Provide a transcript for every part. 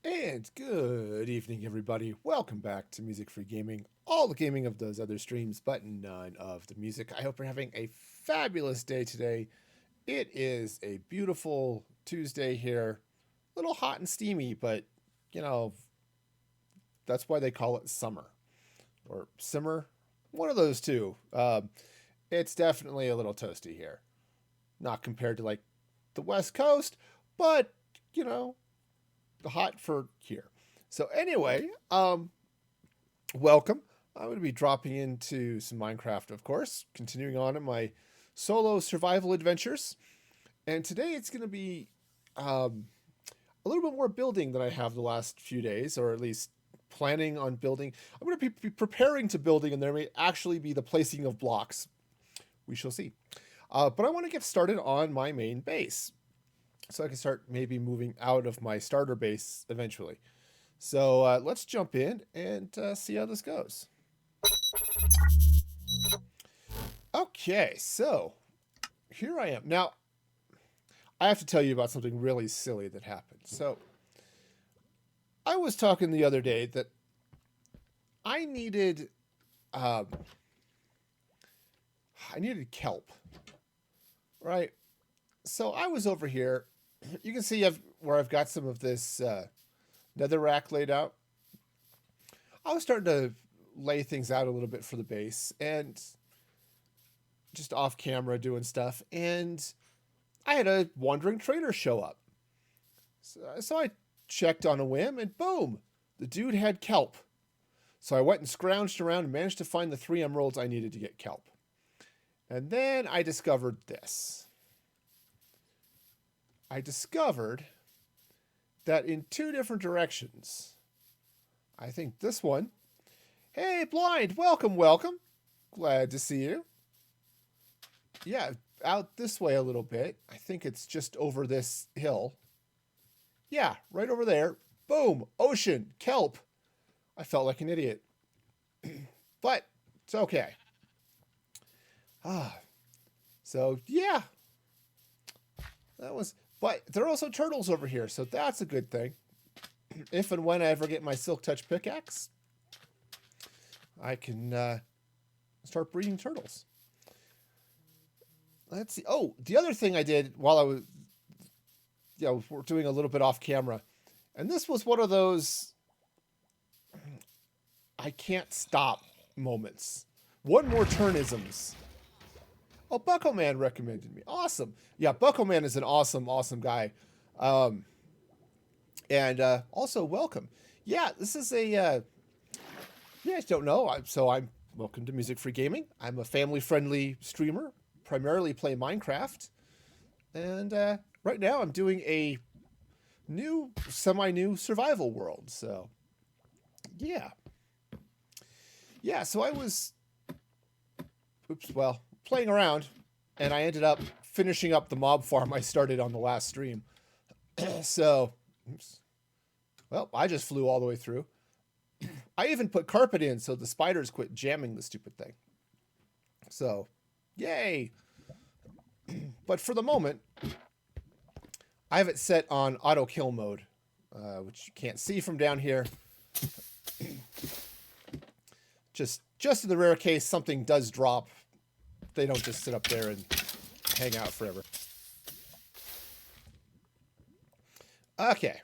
And good evening, everybody. Welcome back to Music Free Gaming. All the gaming of those other streams, but none of the music. I hope you're having a fabulous day today. It is a beautiful Tuesday here. A little hot and steamy, but you know, that's why they call it summer or simmer. One of those two. It's definitely a little toasty here. Not compared to like the West Coast, but you know, hot for here. So anyway, welcome. I'm going to be dropping into some Minecraft, of course, continuing on in my solo survival adventures. And today it's going to be a little bit more building than I have the last few days, or at least planning on building. I'm going to be preparing to building, and there may actually be the placing of blocks. We shall see. But I want to get started on my main base, so I can start maybe moving out of my starter base eventually. So let's jump in and see how this goes. Okay, so here I am. Now, I have to tell you about something really silly that happened. So I was talking the other day that I needed kelp, right? So I was over here. You can see where I've got some of this netherrack laid out. I was starting to lay things out a little bit for the base and just off camera doing stuff. And I had a wandering trader show up. So I checked on a whim and boom, the dude had kelp. So I went and scrounged around and managed to find the 3 emeralds I needed to get kelp. And then I discovered this. I discovered that in 2 different directions, I think this one, hey, Blind, welcome, welcome. Glad to see you. Yeah, out this way a little bit. I think it's just over this hill. Yeah, right over there. Boom, ocean, kelp. I felt like an idiot. But it's okay. So yeah, but there are also turtles over here, so that's a good thing. If and when I ever get my Silk Touch pickaxe, I can start breeding turtles. Let's see. Oh, the other thing I did while I was, we're doing a little bit off camera, and this was one of those I can't stop moments. One more turnisms. Oh, Bucko Man recommended me. Awesome. Yeah, Bucko Man is an awesome, awesome guy. And also welcome. Yeah, this is a. You guys don't know. I'm welcome to Music Free Gaming. I'm a family-friendly streamer. Primarily play Minecraft, and right now I'm doing a semi-new survival world. So, yeah. So I was, playing around, and I ended up finishing up the mob farm I started on the last stream. So, I just flew all the way through. I even put carpet in so the spiders quit jamming the stupid thing. So, yay! But for the moment, I have it set on auto kill mode, which you can't see from down here. Just in the rare case something does drop, they don't just sit up there and hang out forever. Okay.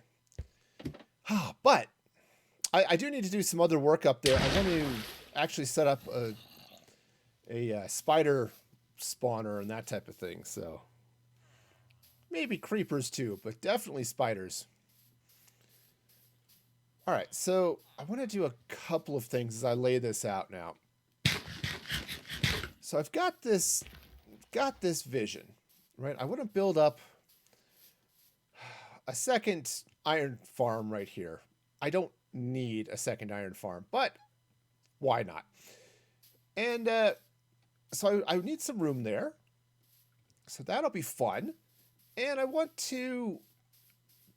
But I do need to do some other work up there. I want to actually set up a spider spawner and that type of thing. So maybe creepers too, but definitely spiders. All right, so I want to do a couple of things as I lay this out now. So I've got this vision, right? I want to build up a second iron farm right here. I don't need a second iron farm, but why not? And so I need some room there. So that'll be fun. And I want to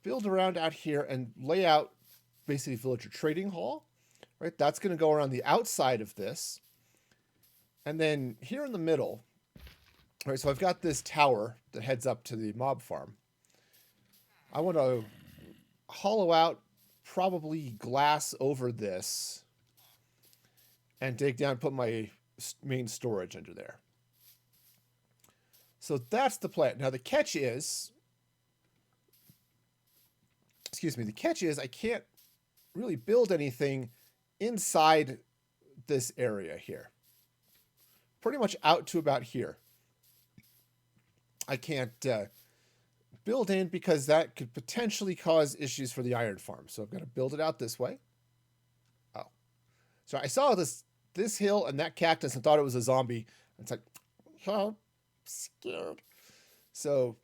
build around out here and lay out basically villager trading hall, right? That's going to go around the outside of this. And then here in the middle, right, so I've got this tower that heads up to the mob farm. I want to hollow out probably glass over this and dig down, put my main storage under there. So that's the plan. Now the catch is, excuse me, the catch is I can't really build anything inside this area here. Pretty much out to about here. I can't build in because that could potentially cause issues for the iron farm. So I've got to build it out this way. Oh. So I saw this hill and that cactus and thought it was a zombie. It's like, oh, I'm scared. So,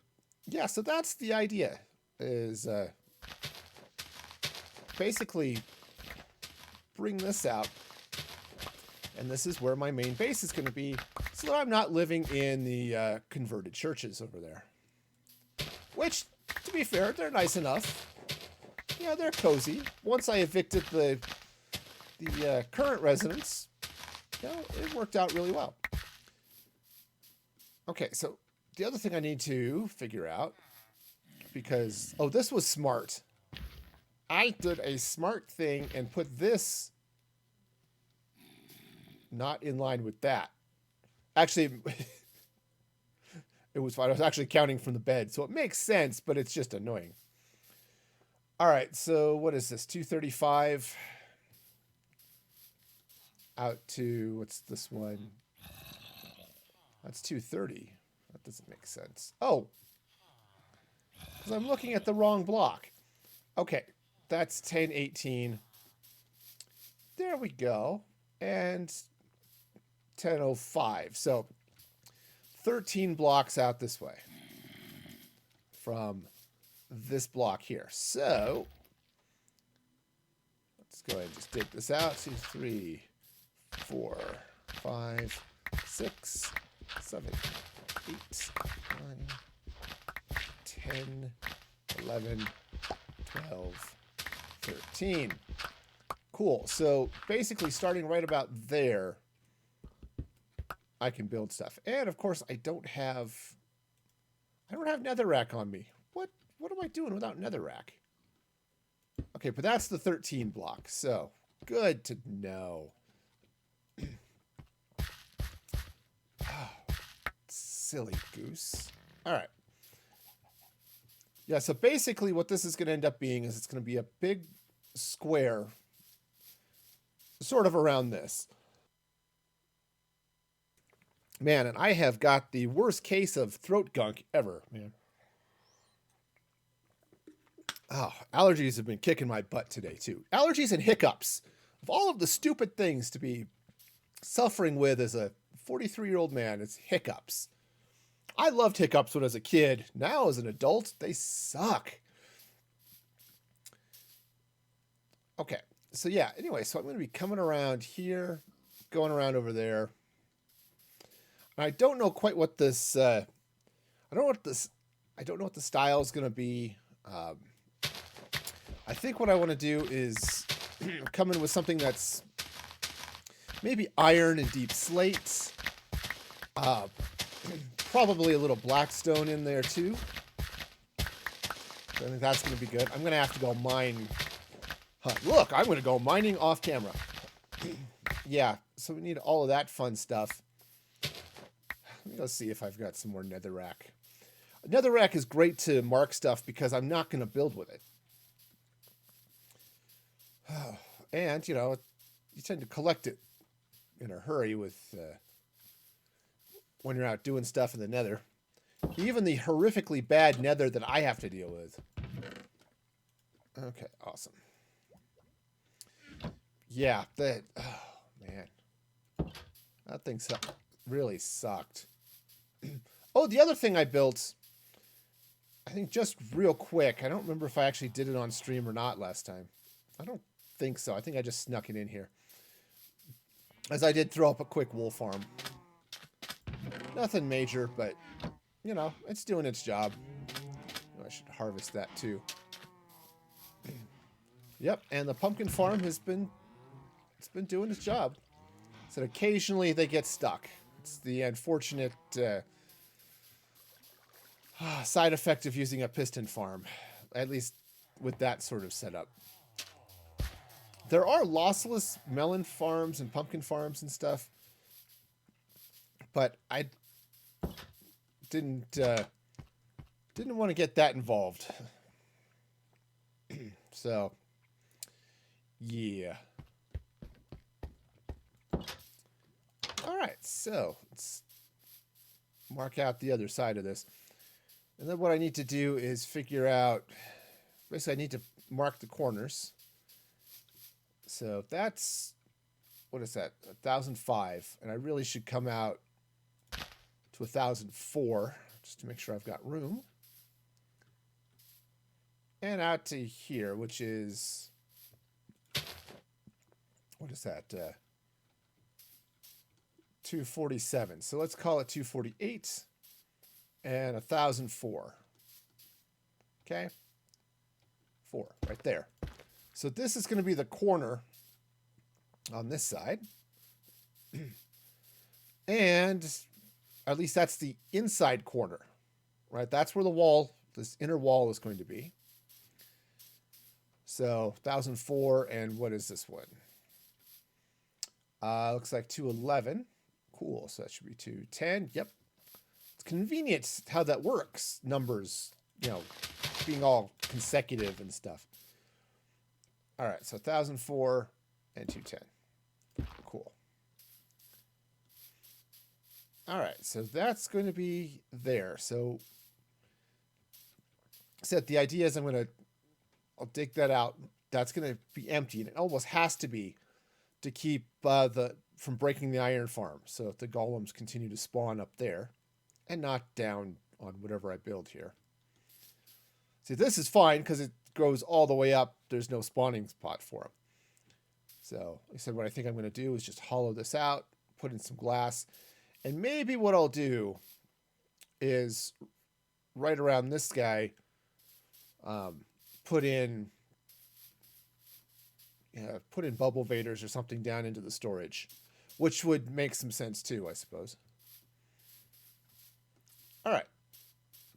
yeah, so that's the idea. Is basically bring this out. And this is where my main base is going to be, so that I'm not living in the converted churches over there. Which, to be fair, they're nice enough. Yeah, they're cozy. Once I evicted the current residents, you know, it worked out really well. Okay, so the other thing I need to figure out, because, oh, this was smart. I did a smart thing and put this not in line with that. Actually, it was fine. I was actually counting from the bed, so it makes sense, but it's just annoying. All right, so what is this? 235 out to, what's this one? That's 230. That doesn't make sense. Oh, because I'm looking at the wrong block. Okay, that's 1018. There we go. And 1005. So 13 blocks out this way from this block here. So let's go ahead and just dig this out. 2, 3, 4, 5, 6, 7, 8, 9, 10, 11, 12, 13. Cool. So basically starting right about there, I can build stuff. And of course I don't have netherrack on me. What am I doing without netherrack? Okay, but that's the 13 block. So good to know. Oh, silly goose. All right. Yeah, so basically what this is going to end up being is it's going to be a big square sort of around this. Man, and I have got the worst case of throat gunk ever, man. Oh, allergies have been kicking my butt today, too. Allergies and hiccups. Of all of the stupid things to be suffering with as a 43-year-old man, it's hiccups. I loved hiccups when I was a kid. Now, as an adult, they suck. Okay, so yeah, anyway, so I'm going to be coming around here, going around over there. And I don't know quite what this, I don't know what the style is going to be. I think what I want to do is come in with something that's maybe iron and deep slate. Probably a little blackstone in there too. So I think that's going to be good. I'm going to have to go mine. Look, I'm going to go mining off camera. Yeah, so we need all of that fun stuff. Let me go see if I've got some more netherrack. Netherrack is great to mark stuff because I'm not going to build with it. And, you know, you tend to collect it in a hurry with when you're out doing stuff in the nether. Even the horrifically bad nether that I have to deal with. Okay, awesome. Yeah, that... Oh, man. That thing really sucked. Oh, the other thing I built... I think just real quick. I don't remember if I actually did it on stream or not last time. I don't think so. I think I just snuck it in here. As I did throw up a quick wool farm. Nothing major, but, you know, it's doing its job. I should harvest that too. Yep, and the pumpkin farm has been... It's been doing its job. So occasionally they get stuck. It's the unfortunate side effect of using a piston farm. at least with that sort of setup. There are lossless melon farms and pumpkin farms and stuff, but I didn't want to get that involved. So, yeah. All right, so let's mark out the other side of this. And then what I need to do is figure out, basically I need to mark the corners. So that's, what is that, 1,005. And I really should come out to 1,004 just to make sure I've got room. And out to here, which is, what is that? 247. So let's call it 248 and 1,004. Okay. 4 right there. So this is going to be the corner on this side. And at least that's the inside corner, right? That's where the wall, this inner wall is going to be. So 1,004, and what is this one? Looks like 211. Cool, so that should be 210. Yep. It's convenient how that works. Numbers, you know, being all consecutive and stuff. All right, so 1,004 and 210. Cool. All right, so that's going to be there. So the idea is I'll dig that out. That's going to be empty, and it almost has to be to keep from breaking the iron farm. So if the golems continue to spawn up there and not down on whatever I build here. See, this is fine because it goes all the way up. There's no spawning spot for them. So like I said, what I think I'm going to do is just hollow this out, put in some glass, and maybe what I'll do is right around this guy, put in bubble vaders or something down into the storage, which would make some sense too, I suppose. All right,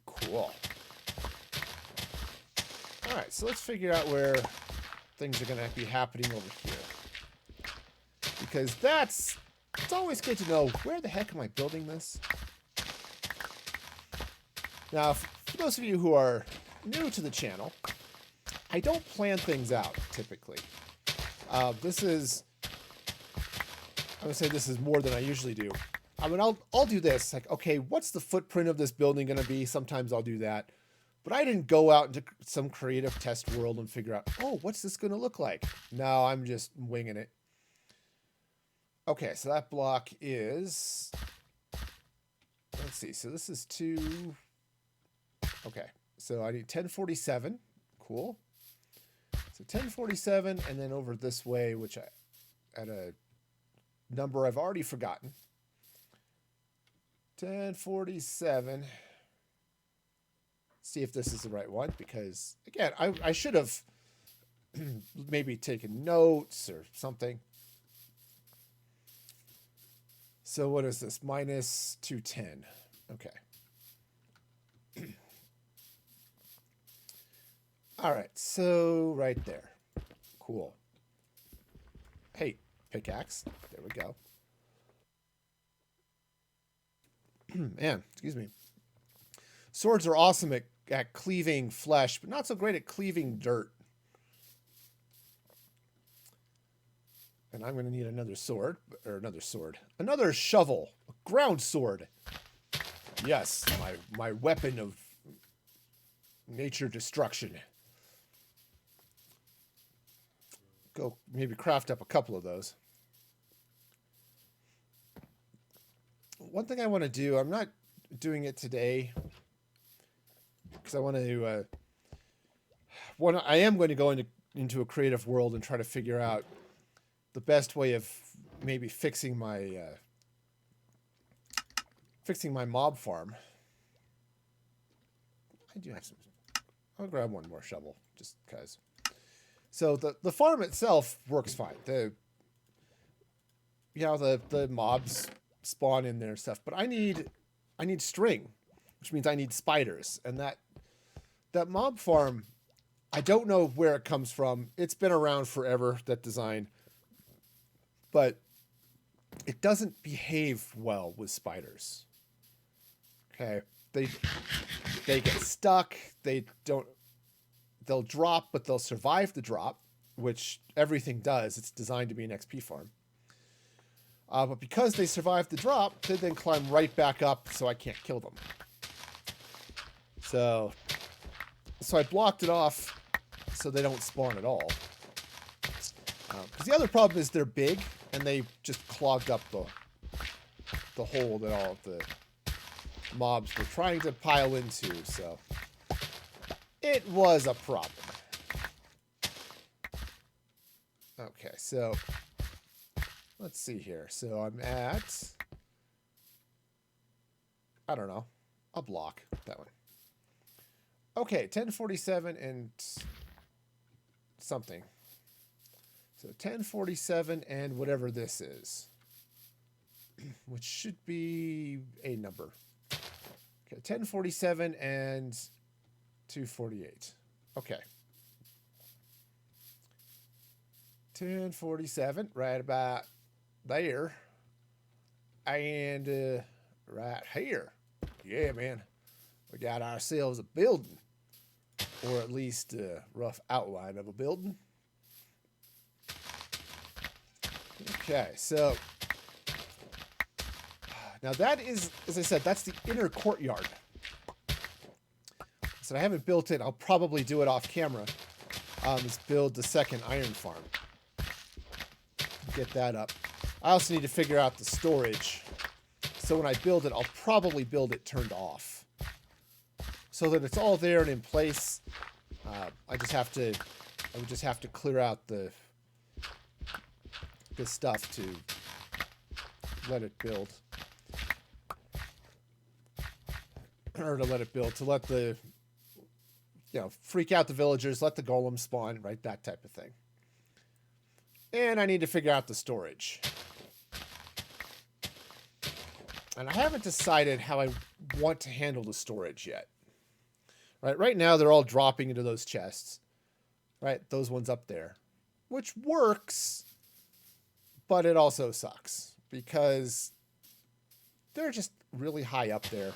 cool. All right, so let's figure out where things are going to be happening over here, because it's always good to know where the heck am I building this. Now, for those of you who are new to the channel, I don't plan things out typically. I would say this is more than I usually do. I mean, I'll do this, like, okay, what's the footprint of this building going to be? Sometimes I'll do that. But I didn't go out into some creative test world and figure out, oh, what's this going to look like? No, I'm just winging it. Okay, so that block is, let's see, so this is 2, okay, so I need 1047, cool. So 1047, and then over this way, which at a number I've already forgotten. 1047. See if this is the right one, because again, I should have maybe taken notes or something. So what is this? Minus 210. Okay. All right, so right there. Cool. Hey, pickaxe. There we go. Man, excuse me. Swords are awesome at cleaving flesh, but not so great at cleaving dirt. And I'm going to need another shovel, a ground sword. Yes, my weapon of nature destruction. Go maybe craft up a couple of those. One thing I want to do, I'm not doing it today because I want to. I am going to go into a creative world and try to figure out the best way of maybe fixing my mob farm. I do have some. I'll grab one more shovel just because. So the farm itself works fine. The mobs spawn in there and stuff, but I need string, which means I need spiders, and that mob farm I don't know where it comes from. It's been around forever, that design. But it doesn't behave well with spiders. Okay. They get stuck. They'll drop, but they'll survive the drop, which everything does. It's designed to be an XP farm. But because they survive the drop, they then climb right back up, so I can't kill them. So I blocked it off so they don't spawn at all. Because the other problem is they're big, and they just clogged up the hole that all of the mobs were trying to pile into, so it was a problem. Okay, so let's see here. So I'm at, I don't know, a block, that one. Okay, 1047 and something. So 1047 and whatever this is, which should be a number. Okay, 1047 and 248. Okay. 1047, right about there. And right here. Yeah, man. We got ourselves a building. Or at least a rough outline of a building. Okay, so now that is, as I said, that's the inner courtyard. So I haven't built it. I'll probably do it off camera. Is build the second iron farm. Get that up. I also need to figure out the storage. So when I build it, I'll probably build it turned off, so that it's all there and in place. I would just have to clear out the stuff to let it build. Or to let it build, to let the, freak out the villagers, let the golem spawn, right? That type of thing. And I need to figure out the storage. And I haven't decided how I want to handle the storage yet. Right now they're all dropping into those chests. Right? Those ones up there. Which works, but it also sucks. Because they're just really high up there.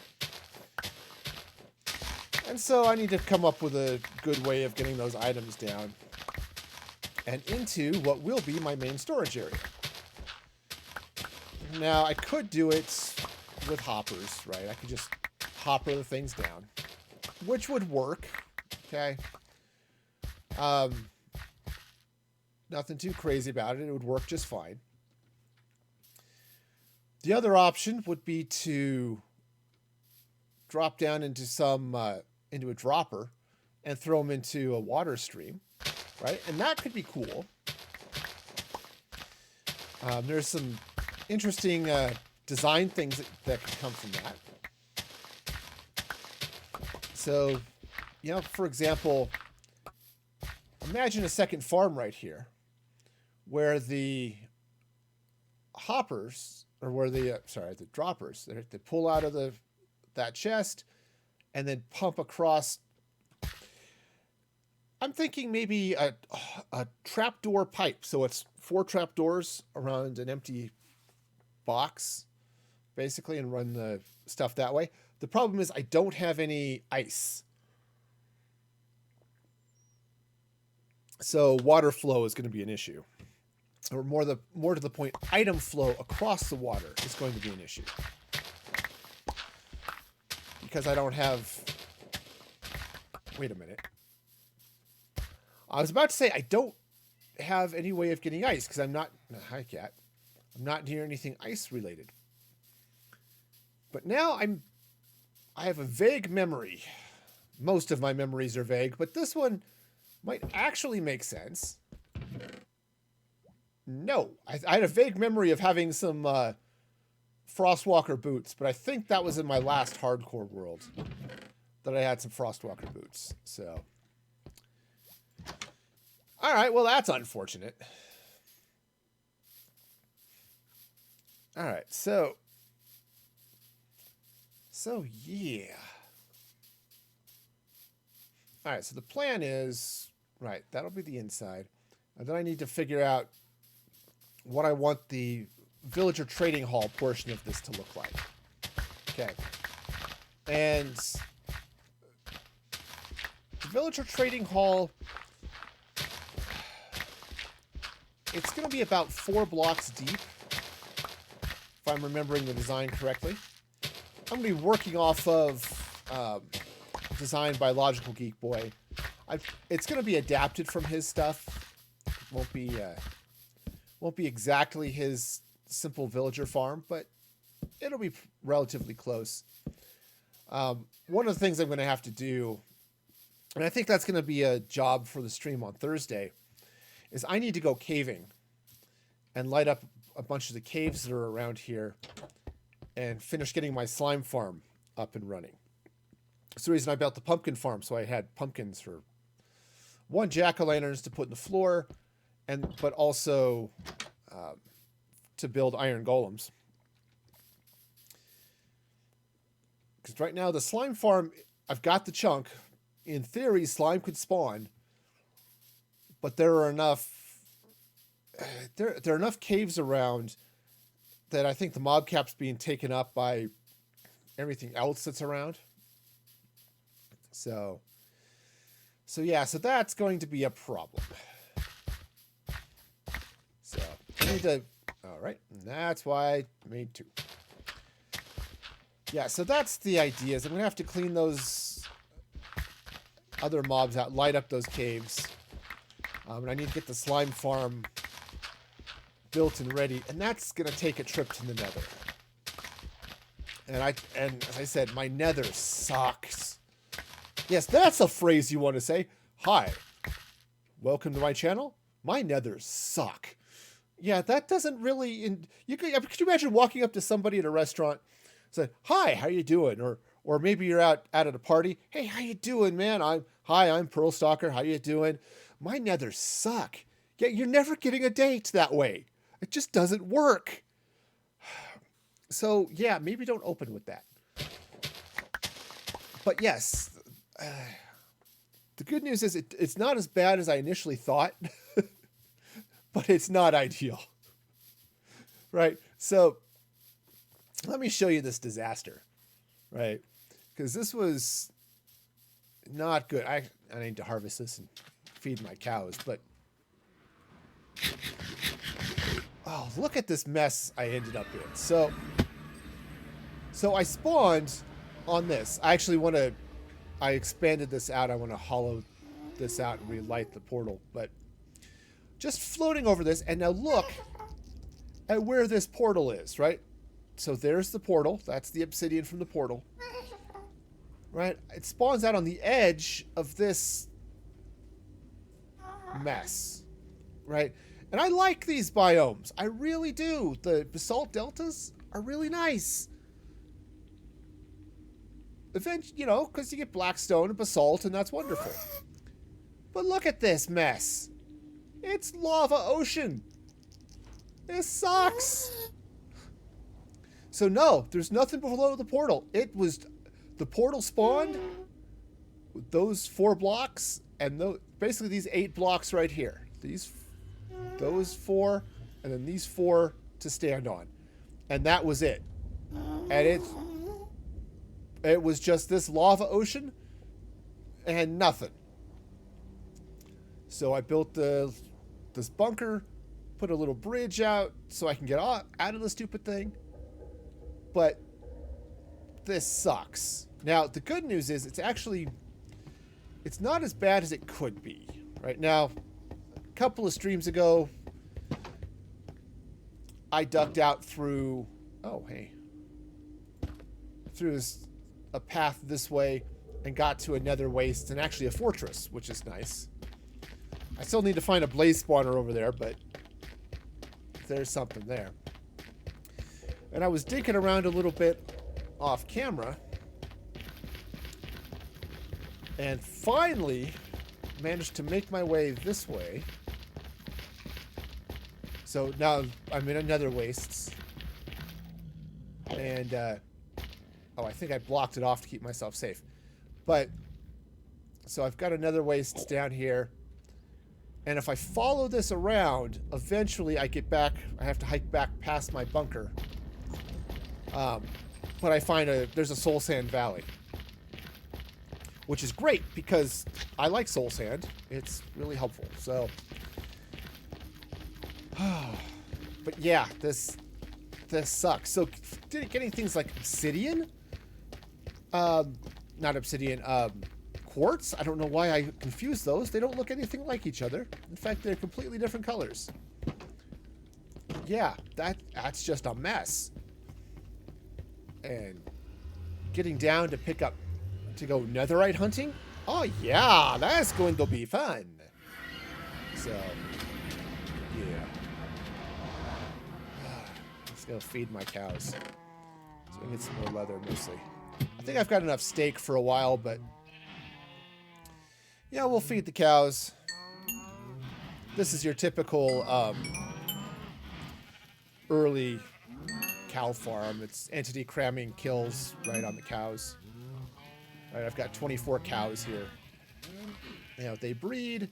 And so I need to come up with a good way of getting those items down and into what will be my main storage area. Now, I could do it with hoppers, right? I could just hopper the things down, which would work, okay? Nothing too crazy about it. It would work just fine. The other option would be to drop down into into a dropper and throw them into a water stream, right? And that could be cool. There's some interesting design things that could come from that. So, for example, imagine a second farm right here where the hoppers, or where the droppers, they pull out of that chest and then pump across. I'm thinking maybe a trapdoor pipe. So it's 4 trapdoors around an empty box, basically, and run the stuff that way. The problem is I don't have any ice. So water flow is going to be an issue. Or more to the point, item flow across the water is going to be an issue. Because I don't have... Wait a minute. I was about to say I don't have any way of getting ice because I'm not... Hi, cat. I'm not near anything ice related. But now I have a vague memory. Most of my memories are vague, but this one might actually make sense. No, I had a vague memory of having some Frostwalker boots, but I think that was in my last hardcore world that I had some Frostwalker boots. So, all right, well, that's unfortunate. All right, so yeah. All right, so the plan is, right, that'll be the inside. And then I need to figure out what I want the villager trading hall portion of this to look like. Okay. And the villager trading hall, it's going to be about 4 blocks deep, if I'm remembering the design correctly. I'm going to be working off of design by Logical Geek Boy. It's going to be adapted from his stuff. Won't be exactly his simple villager farm, but it'll be relatively close. One of the things I'm going to have to do, and I think that's going to be a job for the stream on Thursday, is I need to go caving and light up a bunch of the caves that are around here and finish getting my slime farm up and running. That's the reason I built the pumpkin farm, so I had pumpkins for one, jack-o'-lanterns to put in the floor, but also to build iron golems. Because right now the slime farm, I've got the chunk. In theory, slime could spawn, but there are enough caves around that I think the mob cap's being taken up by everything else that's around. So yeah, so that's going to be a problem. So I need to, all right, and that's why I made 2. Yeah, so that's the idea, is I'm going to have to clean those other mobs out, light up those caves. And I need to get the slime farm built and ready, and that's going to take a trip to the nether. And as I said, my nether sucks. Yes, that's a phrase you want to say. Hi, welcome to my channel. My nethers suck. Yeah, that doesn't really... could you imagine walking up to somebody at a restaurant, say, hi, how you doing? Or maybe you're out at a party. Hey, how you doing, man? I'm Pearl Stalker. How you doing? My nethers suck. Yeah, you're never getting a date that way. It just doesn't work. So, yeah, maybe don't open with that. But yes, the good news is it's not as bad as I initially thought, but it's not ideal. Right? So, let me show you this disaster. Right? Because this was not good. I need to harvest this and feed my cows, but... Oh, look at this mess I ended up in. So I spawned on this. I expanded this out. I want to hollow this out and relight the portal, but just floating over this. And now look at where this portal is, right? So there's the portal. That's the obsidian from the portal, right? It spawns out on the edge of this mess, right? And I like these biomes. I really do. The basalt deltas are really nice. Eventually, because you get blackstone and basalt, and that's wonderful. But look at this mess. It's lava ocean. This sucks. So no, there's nothing below the portal. The portal spawned with those 4 blocks, and basically these 8 blocks right here. Those 4, and then these 4 to stand on. And that was it. And it was just this lava ocean and nothing. So I built this bunker, put a little bridge out so I can get out of the stupid thing. But this sucks. Now, the good news is it's not as bad as it could be. Right now, a couple of streams ago, I ducked out through a path this way and got to a nether waste and actually a fortress, which is nice. I still need to find a blaze spawner over there, but there's something there. And I was digging around a little bit off camera and finally managed to make my way this way. So now I'm in another wastes. And, I think I blocked it off to keep myself safe. But, So I've got another waste down here. And if I follow this around, eventually I get back. I have to hike back past my bunker. But I find there's a soul sand valley, which is great because I like soul sand. It's really helpful. So, but yeah, this sucks. So getting things like obsidian, not obsidian, quartz. I don't know why I confuse those. They don't look anything like each other. In fact, they're completely different colors. Yeah, that's just a mess. And getting down to go netherite hunting. Oh yeah, that's going to be fun. So, yeah. Let's go feed my cows. So I get some more leather mostly. I think I've got enough steak for a while, but yeah, we'll feed the cows. This is your typical early cow farm. It's entity cramming kills right on the cows. All right, I've got 24 cows here. You know, they breed,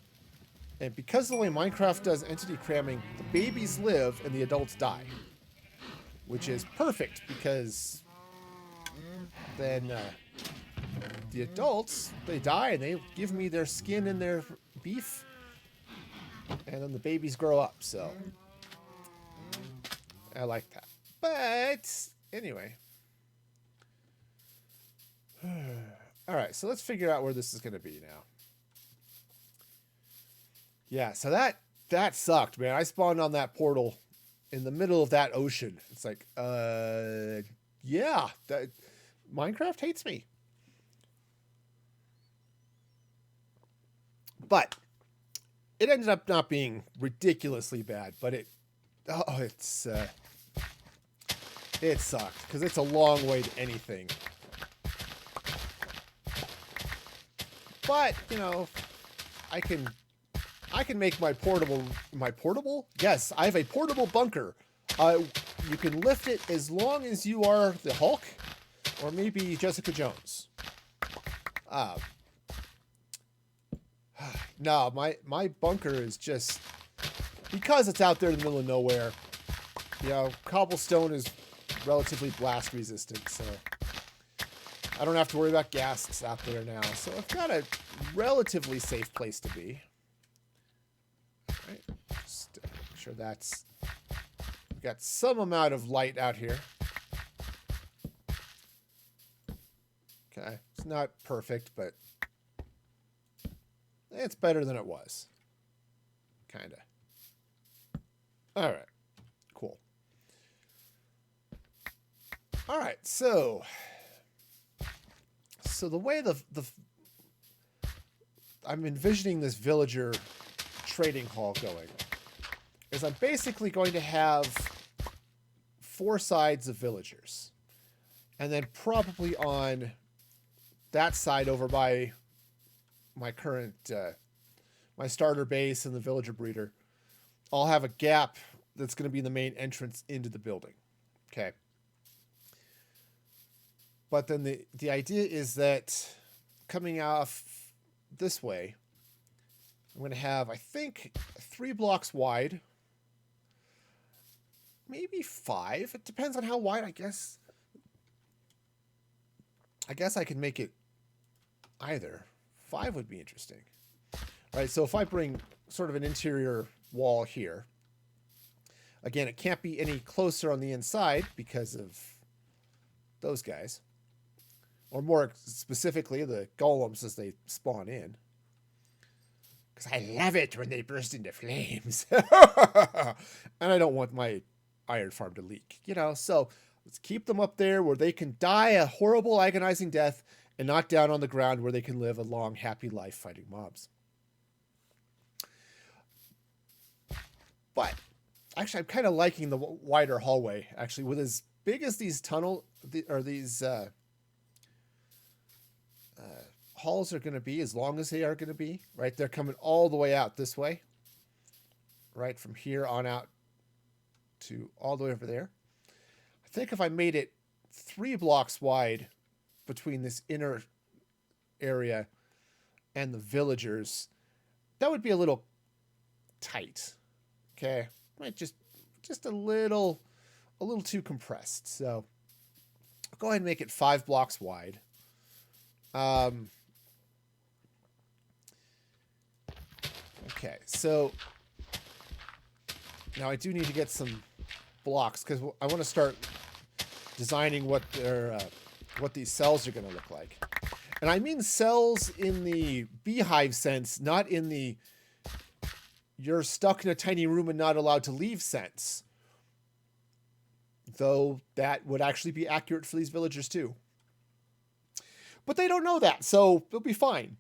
and because of the way Minecraft does entity cramming, the babies live and the adults die, which is perfect because then the adults, they die and they give me their skin and their beef, and then the babies grow up. So I like that. But anyway. All right, so let's figure out where this is going to be now. Yeah, so that sucked, man. I spawned on that portal in the middle of that ocean. It's like, yeah, Minecraft hates me. But it ended up not being ridiculously bad, but it sucked because it's a long way to anything. But, you know, I can make my portable? Yes, I have a portable bunker. You can lift it as long as you are the Hulk or maybe Jessica Jones. No, my bunker is just, because it's out there in the middle of nowhere, you know, cobblestone is relatively blast resistant, so I don't have to worry about ghasts out there now. So I've got a relatively safe place to be. All right, just make sure we've got some amount of light out here. Okay, it's not perfect, but it's better than it was. Kinda. All right, cool. All right, so the way I'm envisioning this villager trading hall going is I'm basically going to have 4 sides of villagers, and then probably on that side over by my current my starter base and the villager breeder, I'll have a gap that's going to be the main entrance into the building. Okay. But then the idea is that coming off this way, I'm going to have, I think, 3 blocks wide. Maybe 5. It depends on how wide, I guess. I guess I could make it either. 5 would be interesting. All right, so if I bring sort of an interior wall here, again, it can't be any closer on the inside because of those guys. Or more specifically, the golems as they spawn in. Because I love it when they burst into flames. And I don't want my iron farm to leak. You know, so let's keep them up there where they can die a horrible, agonizing death and not down on the ground where they can live a long, happy life fighting mobs. But actually, I'm kind of liking the wider hallway. Actually, with as big as these halls are going to be, as long as they are going to be, right? They're coming all the way out this way, right? From here on out to all the way over there. I think if I made it 3 blocks wide between this inner area and the villagers, that would be a little tight. Okay, right, just a little too compressed. So I'll go ahead and make it 5 blocks wide. Okay, so now I do need to get some blocks because I want to start designing what these cells are going to look like. And I mean cells in the beehive sense, not in the you're stuck in a tiny room and not allowed to leave sense. Though that would actually be accurate for these villagers too. But they don't know that, so they'll be fine.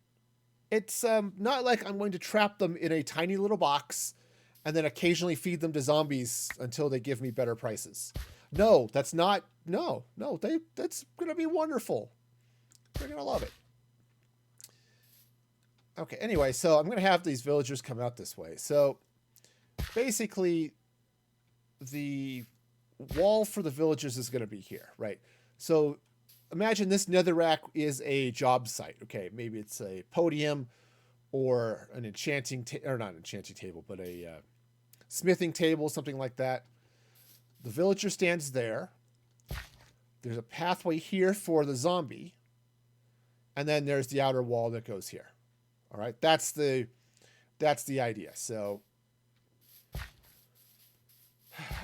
It's not like I'm going to trap them in a tiny little box and then occasionally feed them to zombies until they give me better prices. No, that's not. No, that's going to be wonderful. They're going to love it. Okay, anyway, so I'm going to have these villagers come out this way. So basically, the wall for the villagers is going to be here, right? So imagine this netherrack is a job site. Okay, maybe it's a podium or an enchanting or not an enchanting table, but a smithing table, something like that. The villager stands there. There's a pathway here for the zombie. And then there's the outer wall that goes here. All right, that's the idea. So,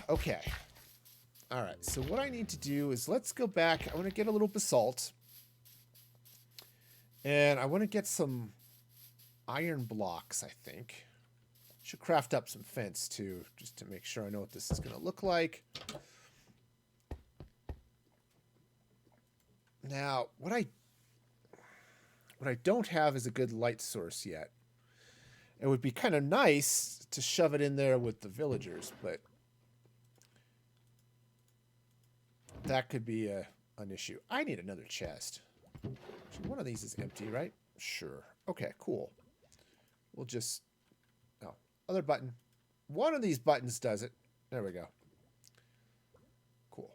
okay. All right, so what I need to do is let's go back. I want to get a little basalt. And I want to get some iron blocks, I think. Should craft up some fence too, just to make sure I know what this is going to look like. Now, what I don't have is a good light source yet. It would be kind of nice to shove it in there with the villagers, but that could be an issue. I need another chest. One of these is empty, right? Sure. Okay, cool. We'll just... Oh, other button. One of these buttons does it. There we go. Cool.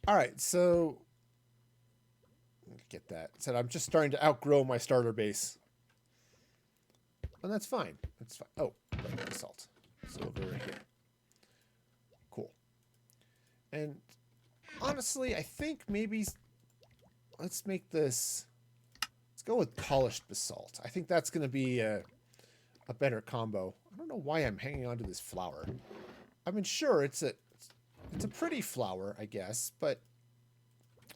All right, so... Get that. Said I'm just starting to outgrow my starter base. And that's fine. That's fine. Oh, right, salt. So over here. Cool. And honestly, I think maybe let's make this. Let's go with polished basalt. I think that's going to be a better combo. I don't know why I'm hanging on to this flower. I mean, sure, it's a pretty flower, I guess, but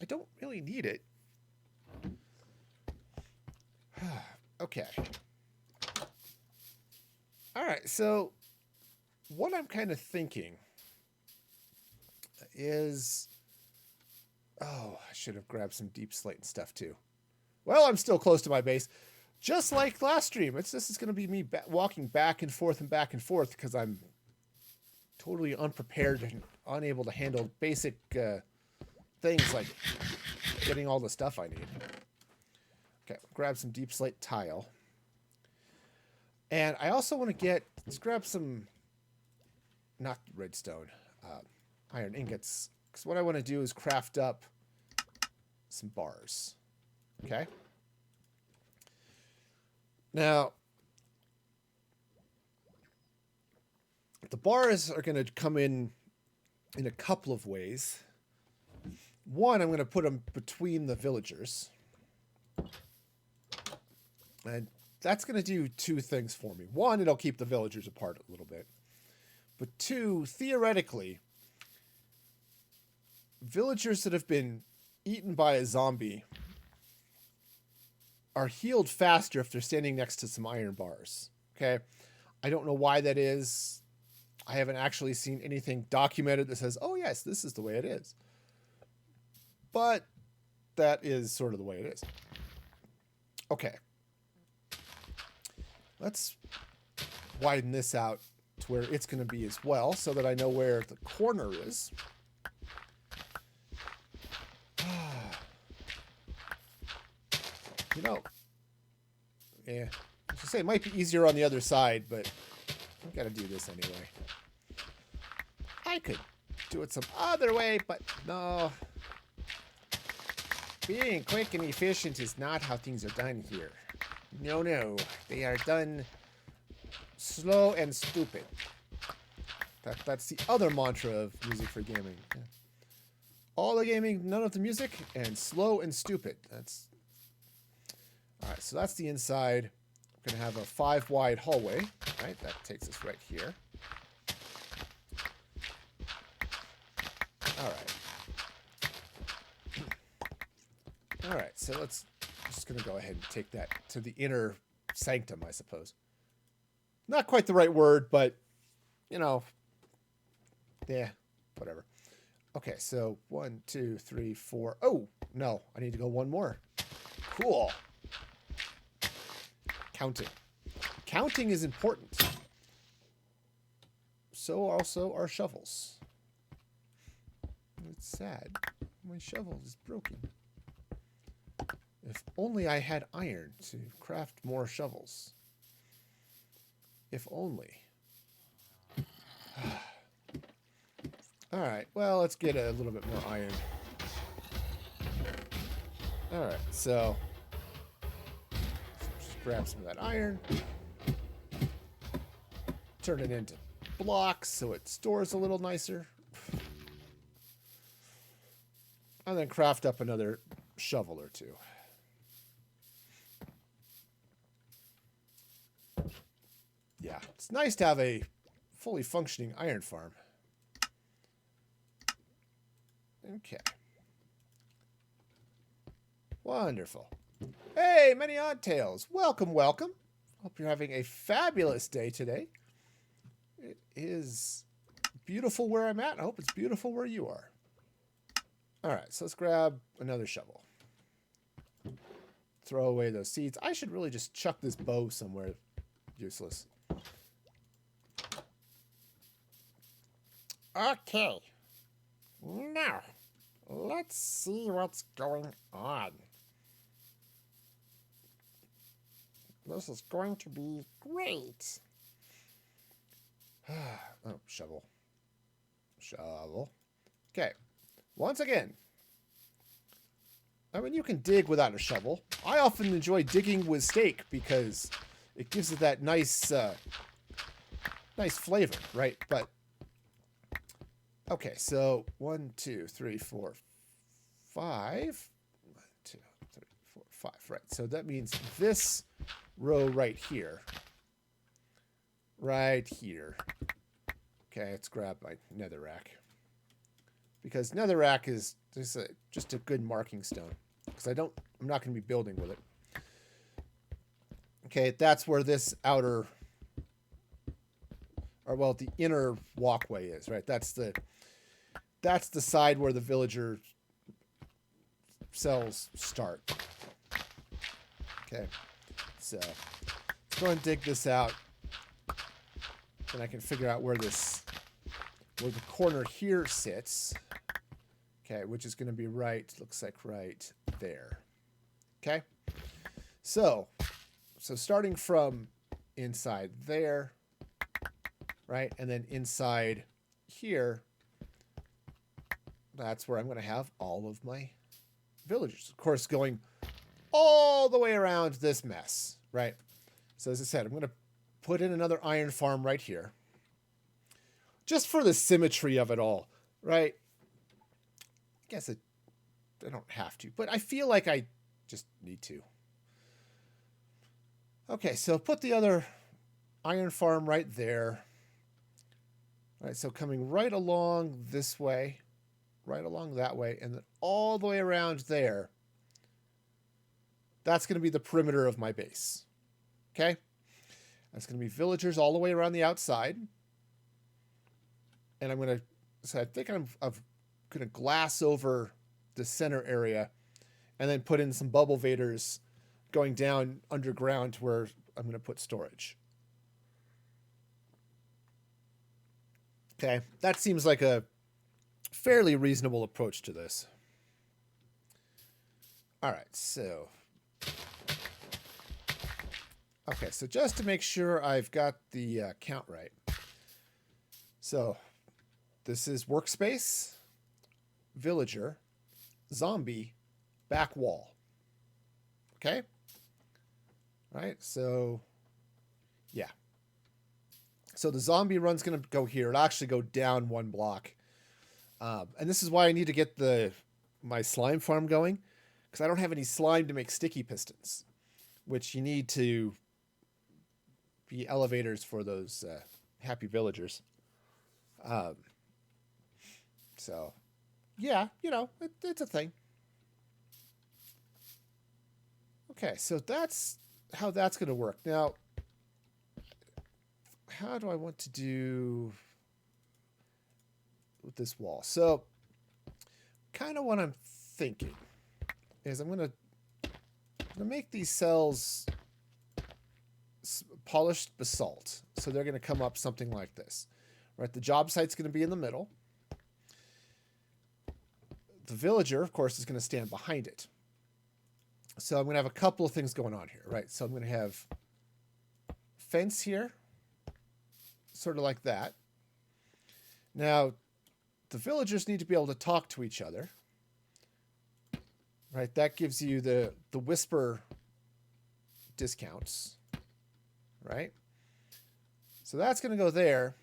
I don't really need it. Okay. All right, so what I'm kind of thinking is... Oh, I should have grabbed some deep slate and stuff too. Well, I'm still close to my base. Just like last stream, this is going to be me walking back and forth because I'm totally unprepared and unable to handle basic things like getting all the stuff I need. Okay, grab some deep slate tile. And I also want to let's grab some, not redstone, iron ingots. Because what I want to do is craft up some bars. Okay? Now, the bars are going to come in a couple of ways. One, I'm going to put them between the villagers. And that's going to do two things for me. One, it'll keep the villagers apart a little bit. But two, theoretically, villagers that have been eaten by a zombie are healed faster if they're standing next to some iron bars. Okay? I don't know why that is. I haven't actually seen anything documented that says, oh yes, this is the way it is. But that is sort of the way it is. Okay. Let's widen this out to where it's going to be as well so that I know where the corner is. You know, yeah, I should say it might be easier on the other side, but I've got to do this anyway. I could do it some other way, but no. Being quick and efficient is not how things are done here. No, no. They are done slow and stupid. That's the other mantra of music for gaming. Yeah. All the gaming, none of the music, and slow and stupid. That's... Alright, so that's the inside. We're going to have a 5-wide hallway. Right, that takes us right here. Alright. Alright, so let's... I'm just going to go ahead and take that to the inner sanctum, I suppose. Not quite the right word, but, you know... Yeah, whatever. Okay, so 1, 2, 3, 4. Oh, no, I need to go one more. Cool. Counting. Counting is important. So also are shovels. It's sad. My shovel is broken. If only I had iron to craft more shovels. If only. Alright, well, let's get a little bit more iron. Alright, so just grab some of that iron. Turn it into blocks so it stores a little nicer. And then craft up another shovel or two. Yeah, it's nice to have a fully functioning iron farm. Okay. Wonderful. Hey, Many Odd Tales. Welcome, welcome. Hope you're having a fabulous day today. It is beautiful where I'm at. I hope it's beautiful where you are. All right, so let's grab another shovel. Throw away those seeds. I should really just chuck this bow somewhere useless. Okay. Now, let's see what's going on. This is going to be great. Oh, shovel. Shovel. Okay. Once again. I mean, you can dig without a shovel. I often enjoy digging with stake because it gives it that nice, nice flavor, right? But okay, so 1, 2, 3, 4, 5. 1, 2, 3, 4, 5. Right. So that means this row right here. Right here. Okay, let's grab my netherrack. Because netherrack is just a good marking stone. Because I'm not going to be building with it. Okay, that's where this outer, or well, the inner walkway is, right? That's the side where the villager cells start. Okay, so let's go and dig this out, and I can figure out where the corner here sits. Okay, which is going to be right, looks like right there. Okay, so starting from inside there, right, and then inside here, that's where I'm going to have all of my villagers. Of course, going all the way around this mess, right? So as I said, I'm going to put in another iron farm right here. Just for the symmetry of it all, right? I guess I don't have to, but I feel like I just need to. Okay, so put the other iron farm right there. All right, so coming right along this way, right along that way, and then all the way around there. That's going to be the perimeter of my base. Okay? That's going to be villagers all the way around the outside. And I'm going to, so I think I'm going to glass over the center area and then put in some bubble vaders going down underground to where I'm going to put storage. Okay, that seems like a fairly reasonable approach to this. All right, so... Okay, so just to make sure I've got the count right. So, this is workspace, villager, zombie, back wall. Okay? Right? So, yeah. So the zombie run's going to go here. It'll actually go down 1 block. And this is why I need to get my slime farm going, because I don't have any slime to make sticky pistons, which you need to be elevators for those happy villagers. So, yeah, it's a thing. Okay, so that's how that's going to work. Now, how do I want to do with this wall? So, kind of what I'm thinking is I'm going to make these cells polished basalt. So they're going to come up something like this. Right? The job site's going to be in the middle. The villager, of course, is going to stand behind it. So I'm going to have a couple of things going on here, right? So I'm going to have fence here, sort of like that. Now, the villagers need to be able to talk to each other, right? That gives you the whisper discounts, right? So that's going to go there.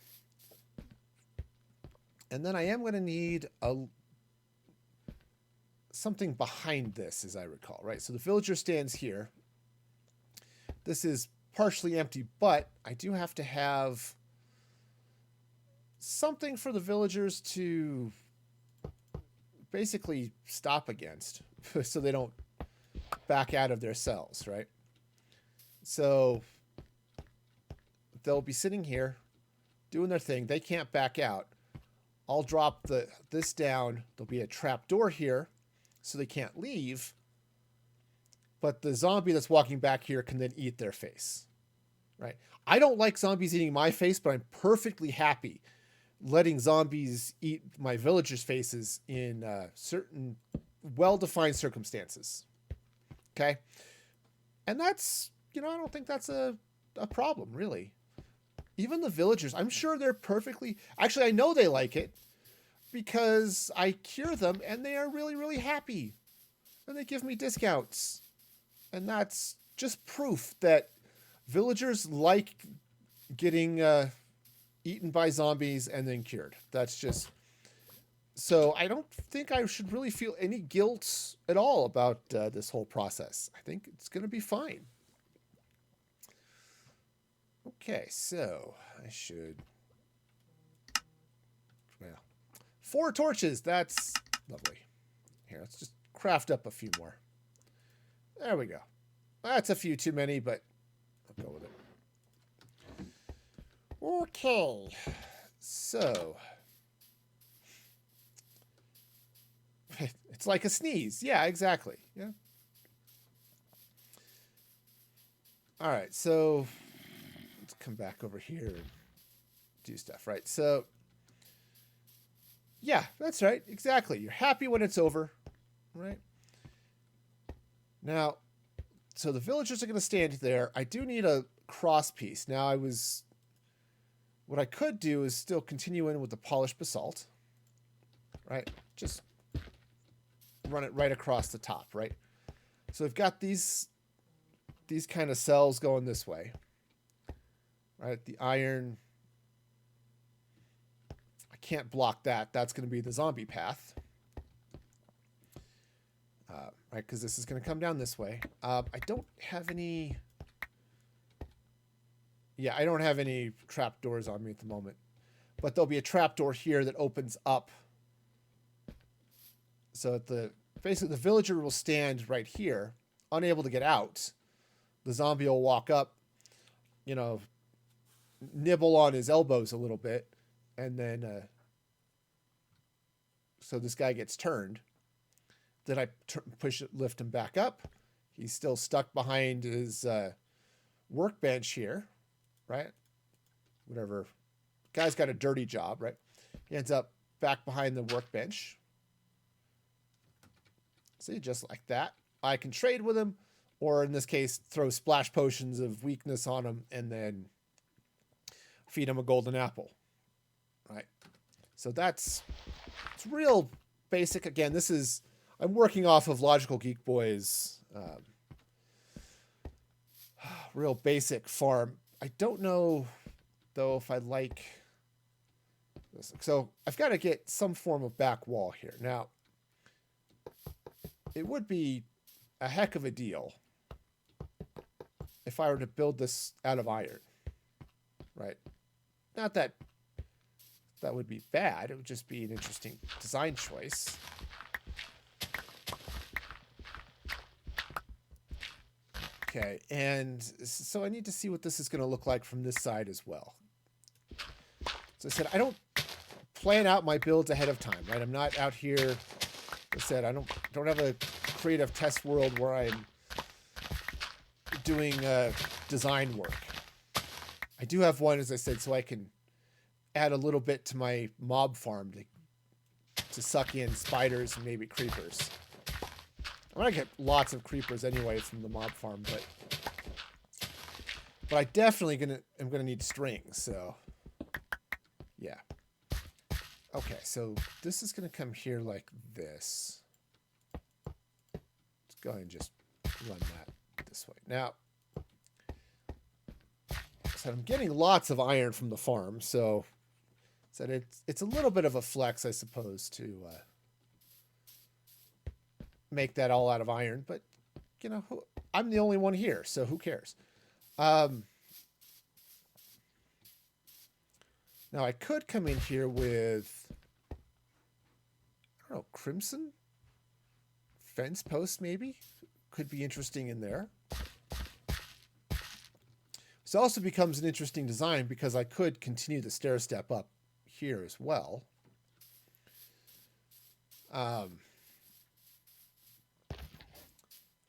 And then I am going to need something behind this, as I recall, right? So the villager stands here. This is partially empty, but I do have to have something for the villagers to basically stop against so they don't back out of their cells, right? So they'll be sitting here doing their thing. They can't back out. I'll drop this down. There'll be a trap door here so they can't leave. But the zombie that's walking back here can then eat their face, right? I don't like zombies eating my face, but I'm perfectly happy letting zombies eat my villagers' faces in certain well-defined circumstances. Okay? And that's, I don't think that's a problem, really. Even the villagers, I'm sure they're perfectly... Actually, I know they like it because I cure them and they are really, really happy. And they give me discounts. And that's just proof that villagers like getting eaten by zombies and then cured. That's just... So I don't think I should really feel any guilt at all about this whole process. I think it's going to be fine. Okay, so I should... Well, 4 torches. That's lovely. Here, let's just craft up a few more. There we go. That's a few too many, but I'll go with it. Okay, so... It's like a sneeze. Yeah, exactly. Yeah. All right, so let's come back over here and do stuff, right? So, yeah, that's right. Exactly. You're happy when it's over, right? Now, so the villagers are going to stand there. I do need a cross piece. Now, what I could do is still continue in with the polished basalt, right? Just run it right across the top, right? So I've got these kind of cells going this way, right? The iron, I can't block that. That's going to be the zombie path, right? Because this is going to come down this way. I don't have any... Yeah, I don't have any trap doors on me at the moment. But there'll be a trap door here that opens up. So basically the villager will stand right here, unable to get out. The zombie will walk up, nibble on his elbows a little bit, and then so this guy gets turned. Then I lift him back up. He's still stuck behind his workbench here, right? Whatever. Guy's got a dirty job, right? He ends up back behind the workbench. See, just like that. I can trade with him, or in this case, throw splash potions of weakness on him and then feed him a golden apple. Right? So it's real basic. Again, I'm working off of Logical Geek Boy's real basic farm. I don't know, though, if I like this. So I've got to get some form of back wall here. Now, it would be a heck of a deal if I were to build this out of iron, right? Not that that would be bad. It would just be an interesting design choice. Okay, and so I need to see what this is going to look like from this side as well. So I said, I don't plan out my builds ahead of time, right? I'm not out here, as I said, I don't have a creative test world where I'm doing design work. I do have one, as I said, so I can add a little bit to my mob farm to suck in spiders and maybe creepers. I'm gonna get lots of creepers anyway from the mob farm, but I definitely am gonna need strings. So yeah. Okay, so this is gonna come here like this. Let's go ahead and just run that this way. Now, so I'm getting lots of iron from the farm, so it's a little bit of a flex, I suppose, to make that all out of iron, but you know, I'm the only one here, so who cares? Now I could come in here with, I don't know, crimson fence posts maybe could be interesting in there. This also becomes an interesting design because I could continue the stair step up here as well.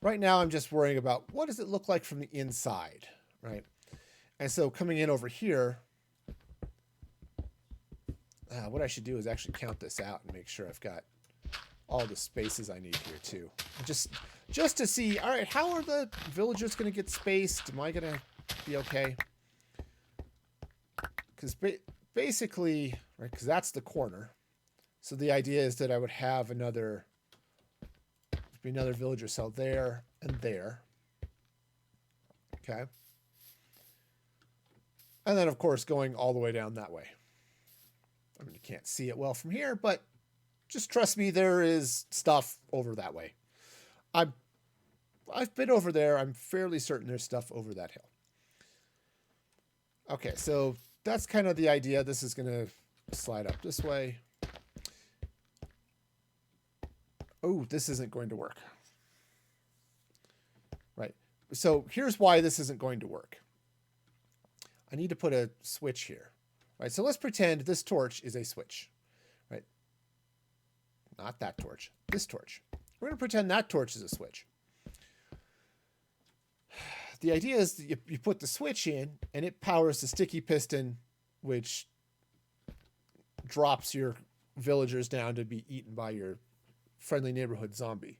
Right now, I'm just worrying about what does it look like from the inside, right? And so coming in over here, what I should do is actually count this out and make sure I've got all the spaces I need here too. Just to see, all right, how are the villagers going to get spaced? Am I going to be okay? Because basically, right, because that's the corner. So the idea is that I would have another villager cell there and there. Okay. And then, of course, going all the way down that way. I mean, you can't see it well from here, but just trust me, there is stuff over that way. I've been over there. I'm fairly certain there's stuff over that hill. Okay, so that's kind of the idea. This is going to slide up this way. Oh, this isn't going to work. Right. So here's why this isn't going to work. I need to put a switch here. Right. So let's pretend this torch is a switch. Right. Not that torch. This torch. We're going to pretend that torch is a switch. The idea is that you put the switch in and it powers the sticky piston, which drops your villagers down to be eaten by your friendly neighborhood zombie.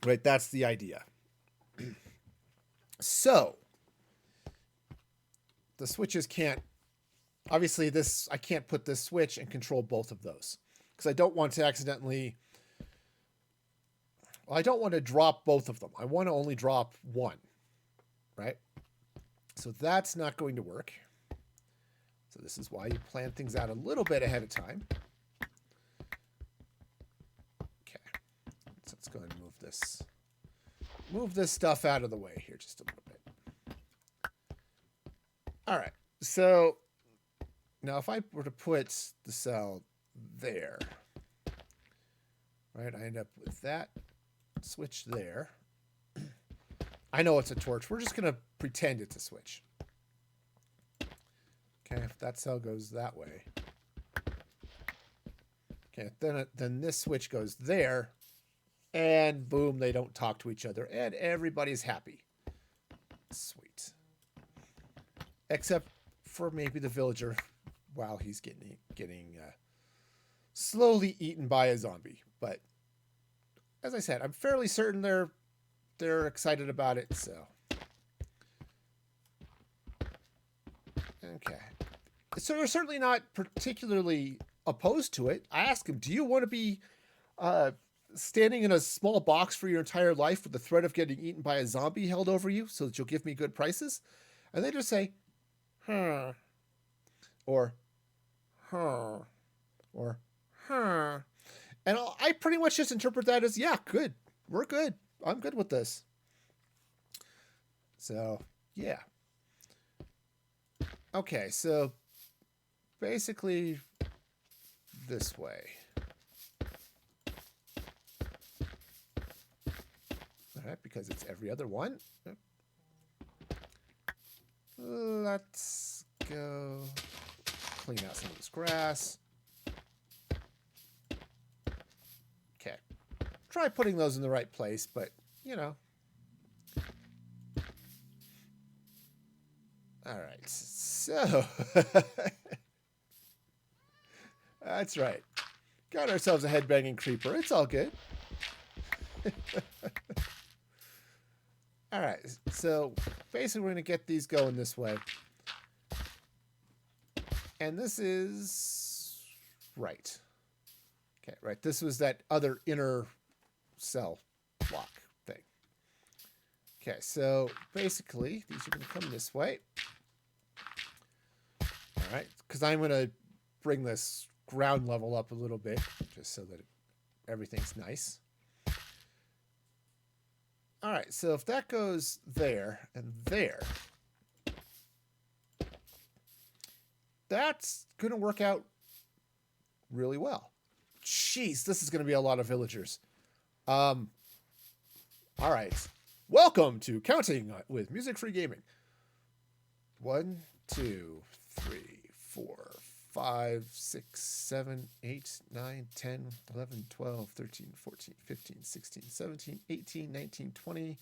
Right, that's the idea. So the switches can't, obviously I can't put this switch and control both of those because I don't want to accidentally, well, I don't want to drop both of them. I want to only drop one, right? So that's not going to work. So this is why you plan things out a little bit ahead of time. So let's go ahead and move this stuff out of the way here just a little bit. All right. So now if I were to put the cell there, right, I end up with that switch there. I know it's a torch. We're just going to pretend it's a switch. Okay, if that cell goes that way. Okay, then this switch goes there. And boom, they don't talk to each other, and everybody's happy. Sweet. Except for maybe the villager, while he's getting slowly eaten by a zombie. But as I said, I'm fairly certain they're excited about it. So okay, so they're certainly not particularly opposed to it. I ask them, do you want to be uh, standing in a small box for your entire life with the threat of getting eaten by a zombie held over you so that you'll give me good prices? And they just say, huh, or huh, or huh. And I pretty much just interpret that as, yeah, good. We're good. I'm good with this. So, yeah. Okay, so basically this way. All right, because it's every other one. Let's go clean out some of this grass. Okay. Try putting those in the right place, but, you know. All right, so that's right. Got ourselves a headbanging creeper. It's all good. All right, so basically we're going to get these going this way. And this is right. Okay, right. This was that other inner cell block thing. Okay, so basically these are going to come this way. All right, because I'm going to bring this ground level up a little bit just so that everything's nice. All right, so if that goes there and there, that's going to work out really well. Jeez, this is going to be a lot of villagers. All right. Welcome to Counting with Music Free Gaming. 1, 2, 3, 4, 5, 6, 7, 8, 9, 10, 11, 12, 13, 14, 15, 16, 17, 18, 19, 20.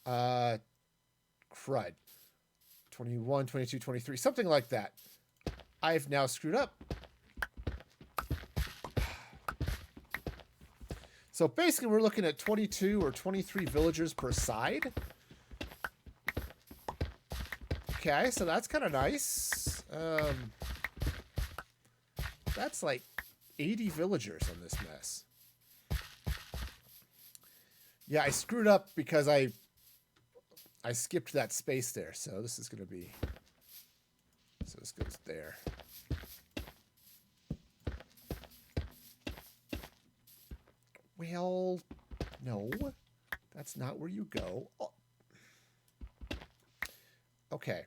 Crud. 21, 22, 23, something like that. I've now screwed up. So basically we're looking at 22 or 23 villagers per side. Okay, so that's kind of nice. That's like 80 villagers on this mess. Yeah, I screwed up because I skipped that space there. So this is going to be... So this goes there. Well, no. That's not where you go. Oh. Okay.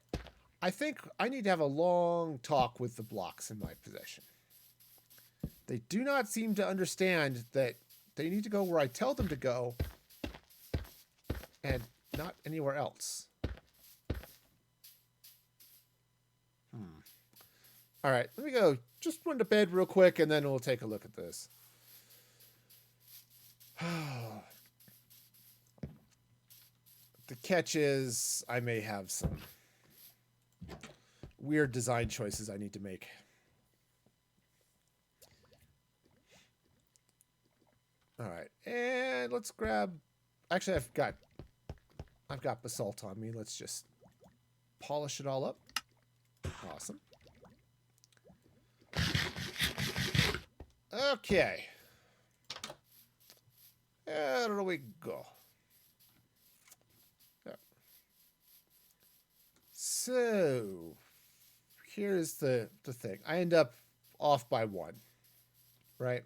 I think I need to have a long talk with the blocks in my possession. They do not seem to understand that they need to go where I tell them to go and not anywhere else. All right, let me go just run to bed real quick and then we'll take a look at this. The catch is I may have some weird design choices I need to make. All right, and let's grab... Actually, I've got basalt on me. Let's just polish it all up. Awesome. Okay. There we go. So, here's the thing. I end up off by 1, right?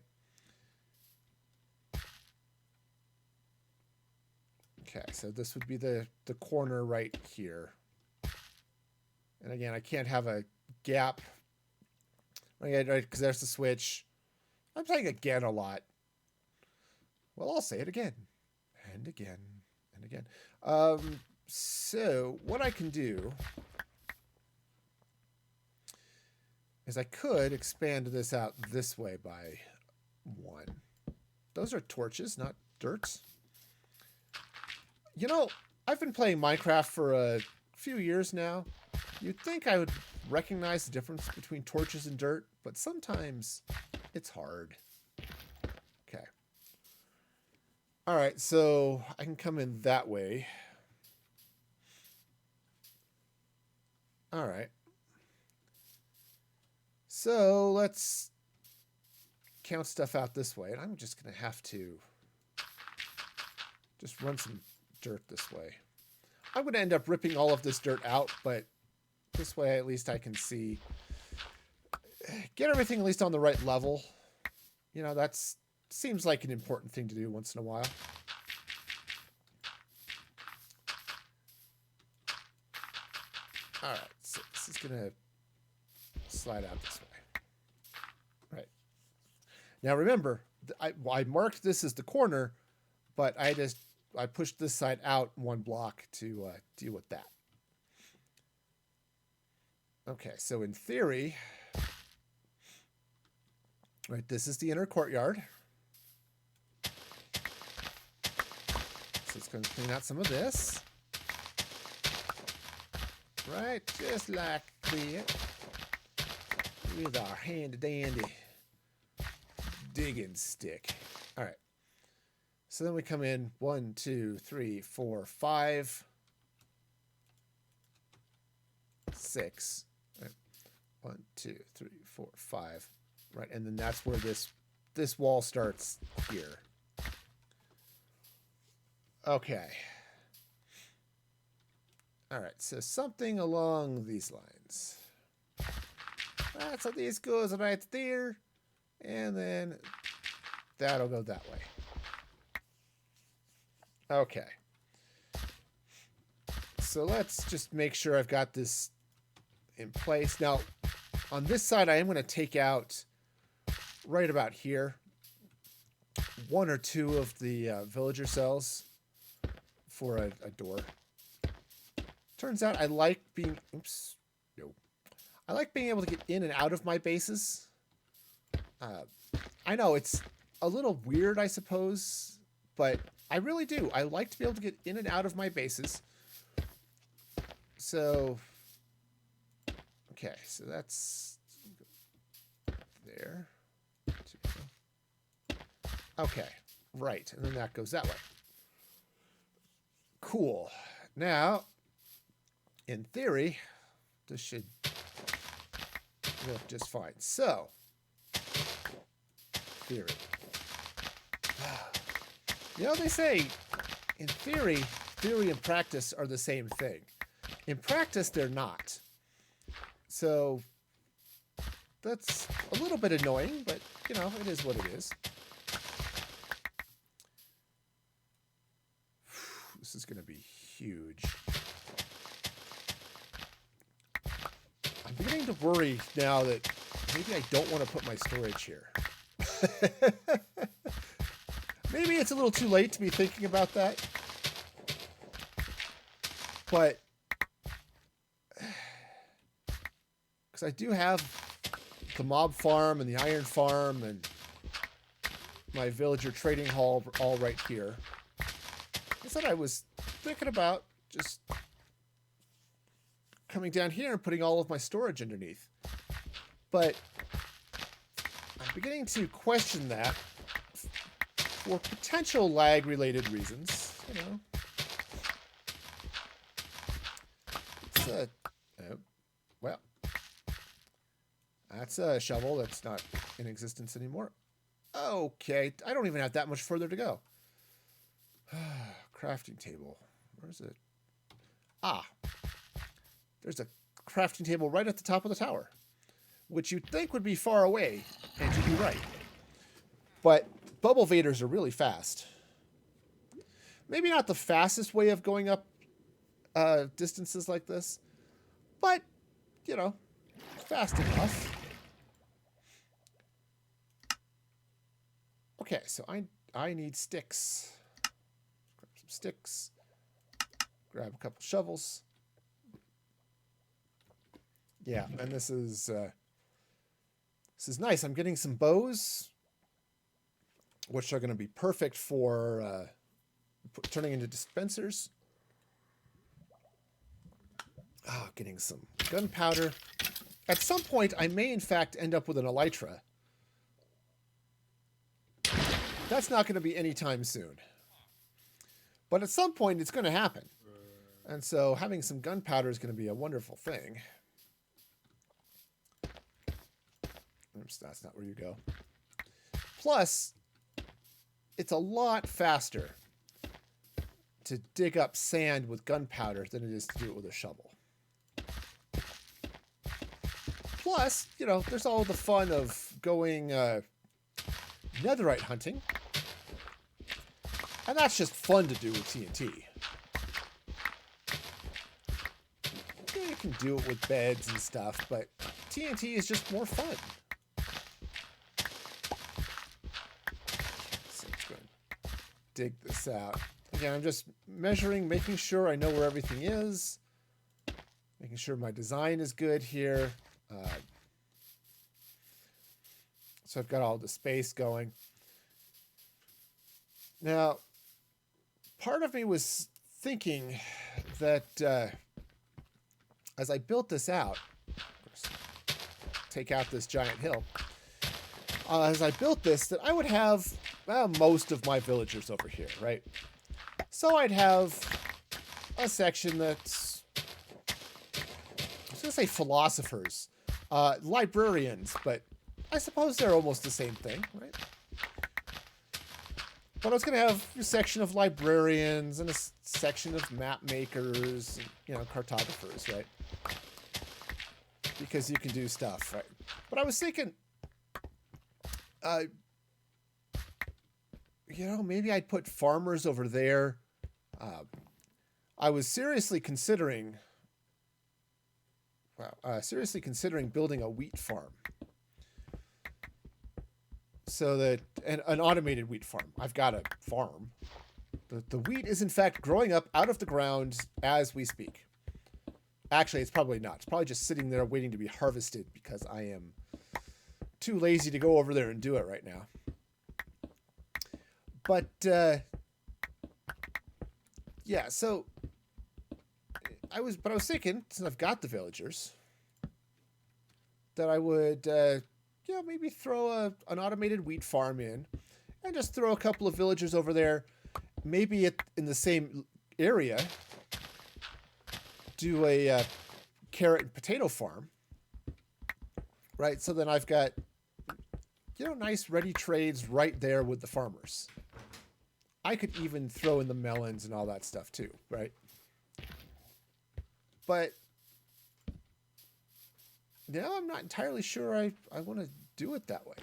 Okay, so this would be the corner right here. And again, I can't have a gap. Right, because there's the switch. I'm saying again a lot. Well, I'll say it again. And again. And again. So, what I can do is I could expand this out this way by 1. Those are torches, not dirt. You know, I've been playing Minecraft for a few years now. You'd think I would recognize the difference between torches and dirt, but sometimes it's hard. Okay. All right, so I can come in that way. All right. So let's count stuff out this way, and I'm just going to have to just run some dirt this way. I'm going to end up ripping all of this dirt out, but this way at least I can see, get everything at least on the right level. You know, that's seems like an important thing to do once in a while. All right, so this is going to slide out this way. Right. Now remember, I marked this as the corner, but I pushed this side out one block to deal with that. Okay, so in theory, right, this is the inner courtyard. So it's going to clean out some of this. Right, just like that. With our handy-dandy digging stick. All right. So then we come in 1, 2, 3, 4, 5, 6. Right. 1, 2, 3, 4, 5. Right, and then that's where this wall starts here. Okay. All right, so something along these lines. Right, so this goes right there, and then that'll go that way. Okay. So let's just make sure I've got this in place. Now, on this side, I am going to take out right about here 1 or 2 of the villager cells for a door. Turns out I like being... Oops. No. I like being able to get in and out of my bases. I know it's a little weird, I suppose, but I really do. I like to be able to get in and out of my bases. So... Okay, so that's... there. Okay, right. And then that goes that way. Cool. Now... in theory, this should work just fine. So, theory. You know, they say, in theory and practice are the same thing. In practice, they're not. So, that's a little bit annoying, but, you know, it is what it is. This is going to be huge. I'm beginning to worry now that maybe I don't want to put my storage here. Maybe it's a little too late to be thinking about that. But because I do have the mob farm and the iron farm and my villager trading hall all right here. That's what I was thinking about, just coming down here and putting all of my storage underneath. But I'm beginning to question that for potential lag-related reasons, you know. It's well, that's a shovel that's not in existence anymore. Okay, I don't even have that much further to go. Crafting table. Where's it? Ah. There's a crafting table right at the top of the tower, which you'd think would be far away, and you'd be right. But bubble vaders are really fast. Maybe not the fastest way of going up distances like this, but, you know, fast enough. Okay, so I need sticks. Grab some sticks. Grab a couple shovels. Yeah, and this is nice. I'm getting some bows, which are going to be perfect for turning into dispensers. Getting some gunpowder. At some point, I may in fact end up with an elytra. That's not going to be anytime soon. But at some point, it's going to happen. And so having some gunpowder is going to be a wonderful thing. Oops, that's not where you go. Plus, it's a lot faster to dig up sand with gunpowder than it is to do it with a shovel. Plus, you know, there's all the fun of going netherite hunting. And that's just fun to do with TNT. Yeah, you can do it with beds and stuff, but TNT is just more fun. So let's go and dig this out. Again, I'm just measuring, making sure I know where everything is. Making sure my design is good here. So I've got all the space going. Now, part of me was thinking that as I built this out, of course, take out this giant hill, as I built this, that I would have most of my villagers over here, right? So I'd have a section that's, I was going to say philosophers, librarians, but I suppose they're almost the same thing, right? But I was going to have a section of librarians and a section of map makers, and, you know, cartographers, right? Because you can do stuff, right? But I was thinking, you know, maybe I'd put farmers over there. I was seriously considering, building a wheat farm. So that, an automated wheat farm. I've got a farm. The wheat is in fact growing up out of the ground as we speak. Actually, it's probably not. It's probably just sitting there waiting to be harvested because I am too lazy to go over there and do it right now. But, yeah, so I was thinking, since I've got the villagers, that I would, you know, maybe throw an automated wheat farm in and just throw a couple of villagers over there, maybe in the same area, do a carrot and potato farm, right? So then I've got, you know, nice ready trades right there with the farmers. I could even throw in the melons and all that stuff too, right? But now I'm not entirely sure I want to do it that way.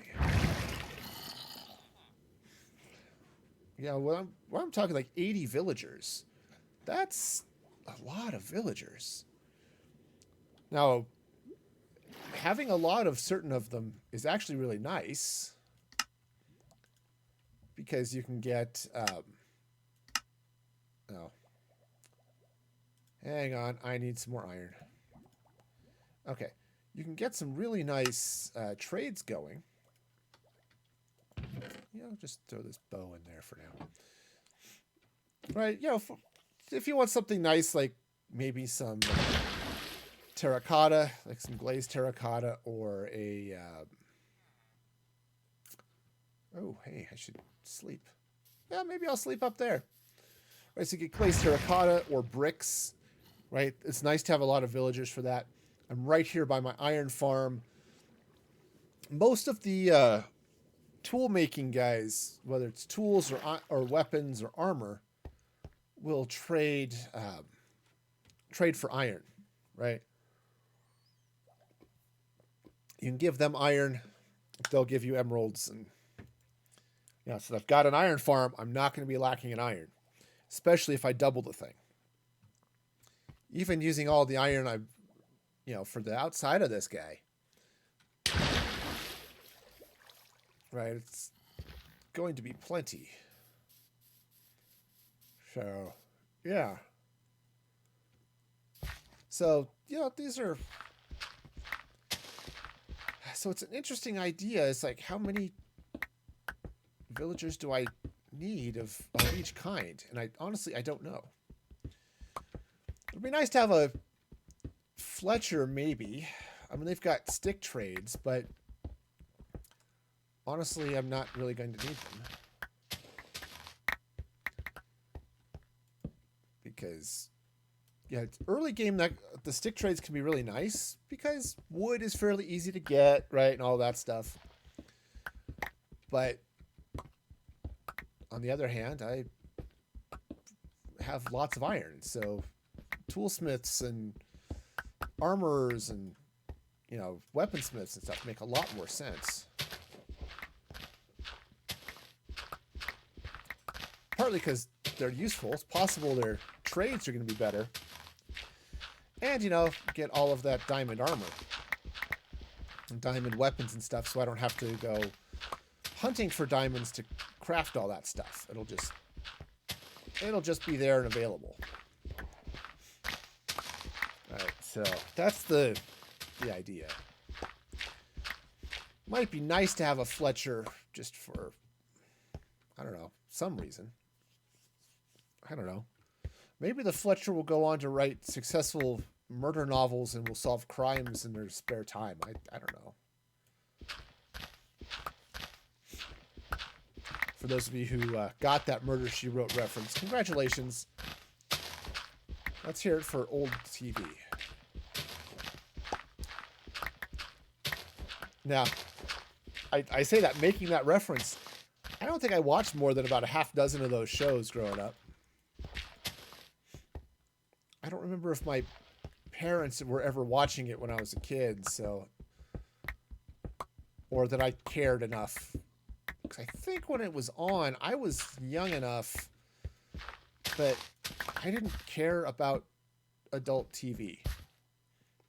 Yeah, when I'm talking like 80 villagers, that's a lot of villagers. Now, having a lot of certain of them is actually really nice because you can get, oh, hang on, I need some more iron. Okay, you can get some really nice trades going. You know, just throw this bow in there for now. Right, you know, if you want something nice, like maybe some terracotta, like some glazed terracotta, or a... oh, hey, I should sleep. Yeah, maybe I'll sleep up there. Right, so you get glazed terracotta or bricks, right? It's nice to have a lot of villagers for that. I'm right here by my iron farm. Most of the tool making guys, whether it's tools or weapons or armor, will trade for iron, right? You can give them iron, they'll give you emeralds, and yeah. So I've got an iron farm. I'm not going to be lacking in iron, especially if I double the thing. Even using all the iron I, you know, for the outside of this guy, right? It's going to be plenty. So, yeah. So, you know, these are... So it's an interesting idea. It's like, how many villagers do I need of each kind? And I honestly, I don't know. It'd be nice to have a Fletcher, maybe. I mean, they've got stick trades, but honestly, I'm not really going to need them. Because, yeah, it's early game, that the stick trades can be really nice because wood is fairly easy to get, right, and all that stuff. But on the other hand, I have lots of iron, so toolsmiths and armorers and, you know, weaponsmiths and stuff make a lot more sense. Partly because they're useful. It's possible their trades are going to be better. And, you know, get all of that diamond armor and diamond weapons and stuff, so I don't have to go hunting for diamonds to craft all that stuff. It'll just be there and available. Alright, so that's the idea. Might be nice to have a Fletcher just for, I don't know, some reason. I don't know. Maybe the Fletcher will go on to write successful murder novels and will solve crimes in their spare time. I don't know. For those of you who got that Murder, She Wrote reference, congratulations. Let's hear it for old TV. Now, I say that, making that reference, I don't think I watched more than about a half dozen of those shows growing up. I don't remember if my parents were ever watching it when I was a kid, so, or that I cared enough. Because I think when it was on, I was young enough that I didn't care about adult TV.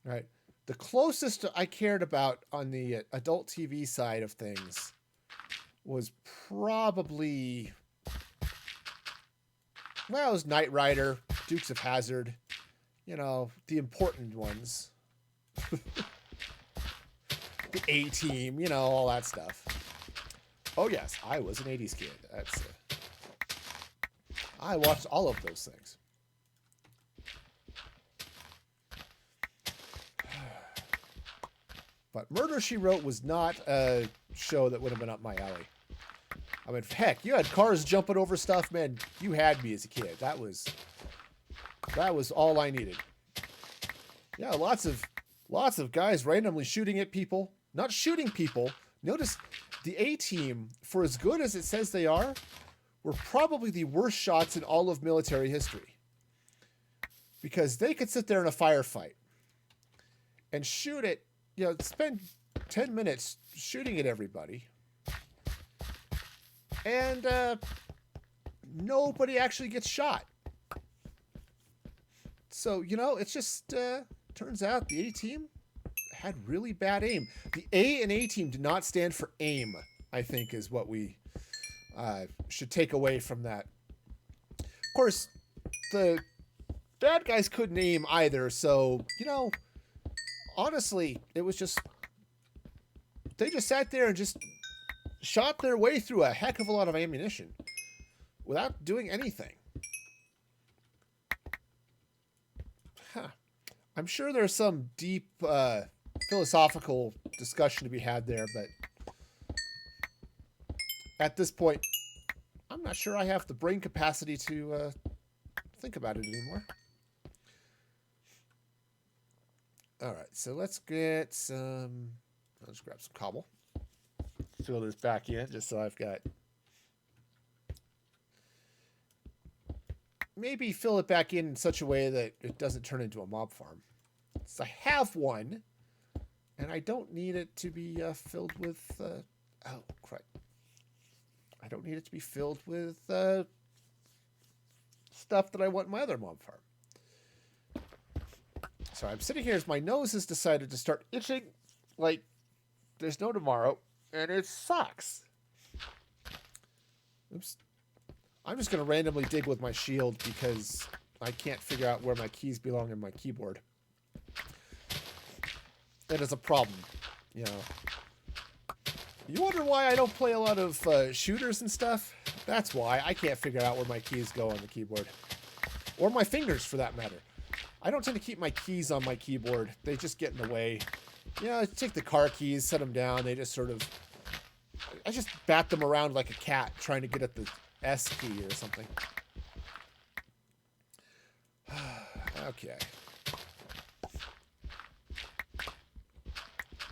Right? The closest I cared about on the adult TV side of things was probably, well, it was Knight Rider, Dukes of Hazzard, you know, the important ones. The A-Team, you know, all that stuff. Oh yes, I was an 80s kid. That's I watched all of those things. But Murder, She Wrote was not a show that would have been up my alley. I mean, heck, you had cars jumping over stuff, man. You had me as a kid. That was all I needed. Yeah, lots of guys randomly shooting at people. Not shooting people. Notice the A-Team, for as good as it says they are, were probably the worst shots in all of military history. Because they could sit there in a firefight and shoot it, you know, spend 10 minutes shooting at everybody. And nobody actually gets shot. So, you know, it's just, turns out the A-Team had really bad aim. The A and A-Team did not stand for aim, I think, is what we should take away from that. Of course, the bad guys couldn't aim either, so, you know, honestly, it was just, they just sat there and just shot their way through a heck of a lot of ammunition without doing anything. Huh. I'm sure there's some deep philosophical discussion to be had there, but at this point, I'm not sure I have the brain capacity to think about it anymore. All right, so let's get some, I'll just grab some cobble. Fill this back in just so I've got, maybe fill it back in such a way that it doesn't turn into a mob farm. So I have one, and I don't need it to be filled with, oh, crap. I don't need it to be filled with stuff that I want in my other mob farm. So I'm sitting here as my nose has decided to start itching like there's no tomorrow, and it sucks. Oops. I'm just going to randomly dig with my shield because I can't figure out where my keys belong in my keyboard. That is a problem, you know. You wonder why I don't play a lot of shooters and stuff? That's why. I can't figure out where my keys go on the keyboard. Or my fingers, for that matter. I don't tend to keep my keys on my keyboard. They just get in the way. You know, I take the car keys, set them down. They just sort of, I just bat them around like a cat trying to get at the S key or something. Okay.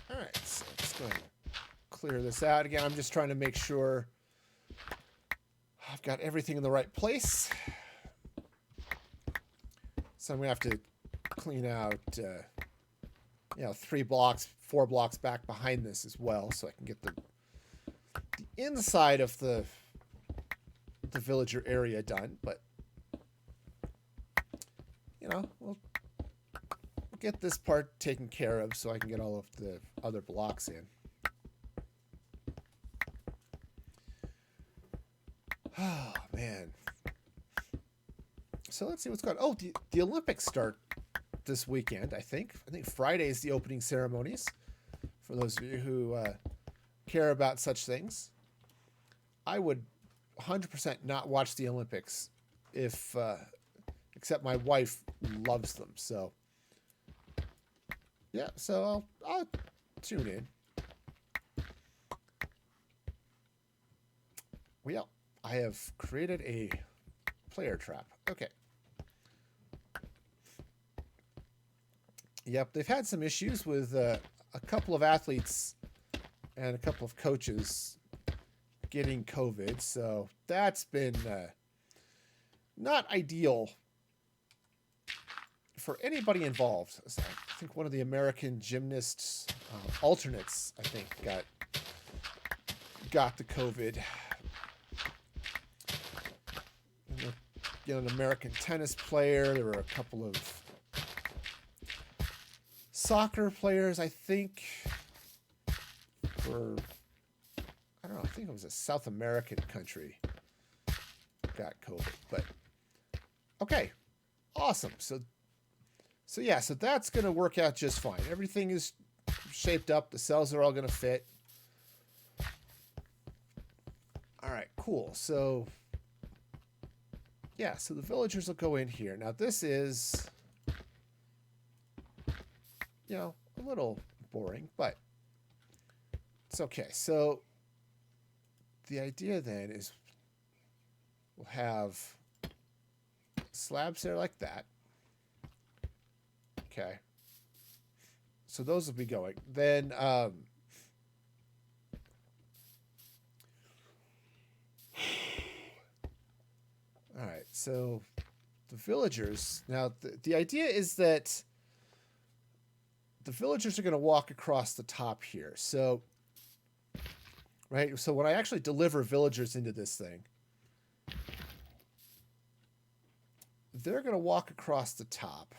All right, so let's go ahead and clear this out again. I'm just trying to make sure. I've got everything in the right place. So I'm going to have to clean out, 3 blocks, 4 blocks back behind this as well, so I can get the inside of the villager area done. But, we'll get this part taken care of so I can get all of the other blocks in. Oh, man. So let's see what's going on. Oh, the Olympics start this weekend, I think. I think Friday is the opening ceremonies, for those of you who care about such things. I would 100% not watch the Olympics if, except my wife loves them. So, yeah, so I'll tune in. Well, I have created a player trap. Okay. Yep, they've had some issues with a couple of athletes and a couple of coaches getting COVID, so that's been not ideal for anybody involved. I think one of the American gymnasts, alternates, I think, got the COVID. And an American tennis player. There were a couple of soccer players, I think, I think it was a South American country got COVID. But okay, awesome. So that's going to work out just fine. Everything is shaped up. The cells are all going to fit. All right, cool. So yeah, so the villagers will go in here. Now this is, a little boring, but it's okay. So the idea then is we'll have slabs there like that. Okay. So those will be going. Then all right, so the villagers, now the idea is that the villagers are going to walk across the top here. So, right, so when I actually deliver villagers into this thing, they're going to walk across the top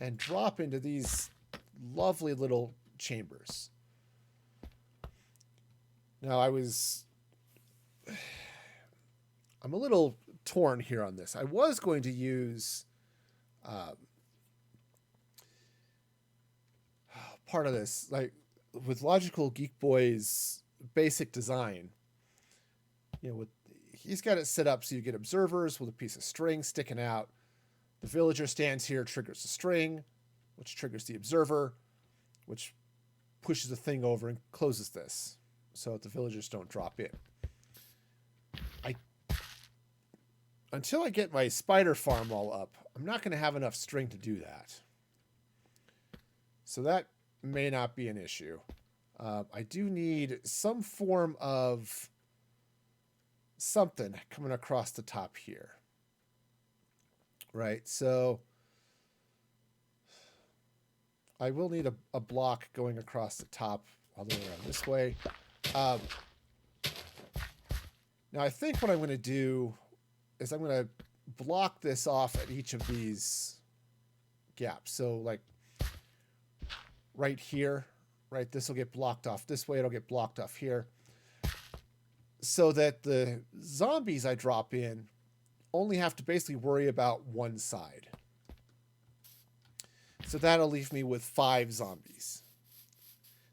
and drop into these lovely little chambers. Now I'm a little torn here on this. I was going to use part of this, like with Logical Geek Boy's basic design. He's got it set up so you get observers with a piece of string sticking out. The villager stands here, triggers the string, which triggers the observer, which pushes the thing over and closes this so that the villagers don't drop in. Until I get my spider farm all up, I'm not going to have enough string to do that. So that may not be an issue. I do need some form of something coming across the top here. Right, so I will need a block going across the top all the way around this way. Now I think what I'm going to do is I'm going to block this off at each of these gaps. So like right here, right, this will get blocked off this way, it'll get blocked off here, so that the zombies I drop in only have to basically worry about one side. So that'll leave me with 5 zombies.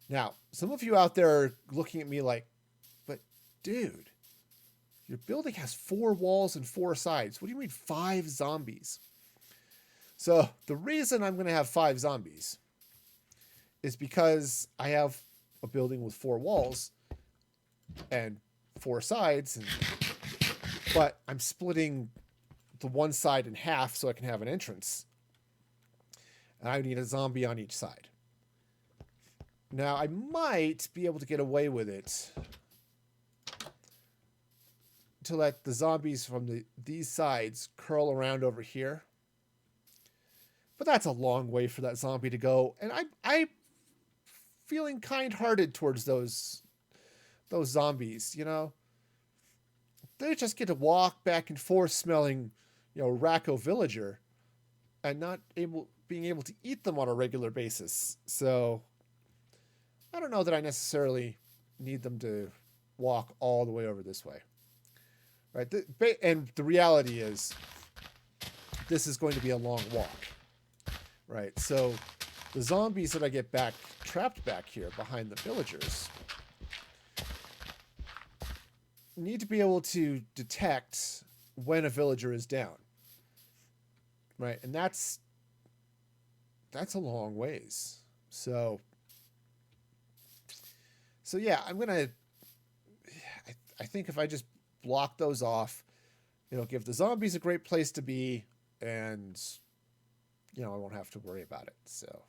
Now, some of you out there are looking at me like, but dude, your building has 4 walls and 4 sides. What do you mean 5 zombies? So the reason I'm going to have 5 zombies is because I have a building with 4 walls and 4 sides, but I'm splitting the one side in half so I can have an entrance. And I need a zombie on each side. Now, I might be able to get away with it to let the zombies from these sides curl around over here. But that's a long way for that zombie to go. And I'm feeling kind-hearted towards those zombies, you know? They just get to walk back and forth smelling, you know, Racco Villager and not being able to eat them on a regular basis. So I don't know that I necessarily need them to walk all the way over this way. Right? And the reality is this is going to be a long walk. Right? So the zombies that I get trapped back here behind the villagers need to be able to detect when a villager is down. Right? And that's a long ways. So yeah, I think if I just block those off, it'll give the zombies a great place to be, and you know, I won't have to worry about it. So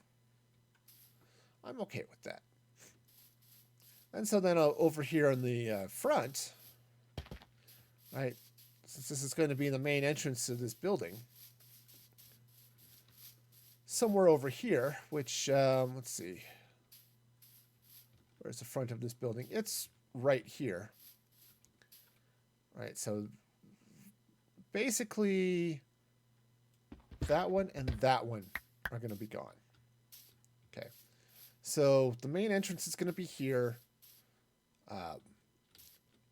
I'm okay with that. And so then over here on the front, right, since this is going to be the main entrance to this building, somewhere over here, which, let's see, where's the front of this building? It's right here. Right, so basically that one and that one are going to be gone. Okay, so the main entrance is going to be here.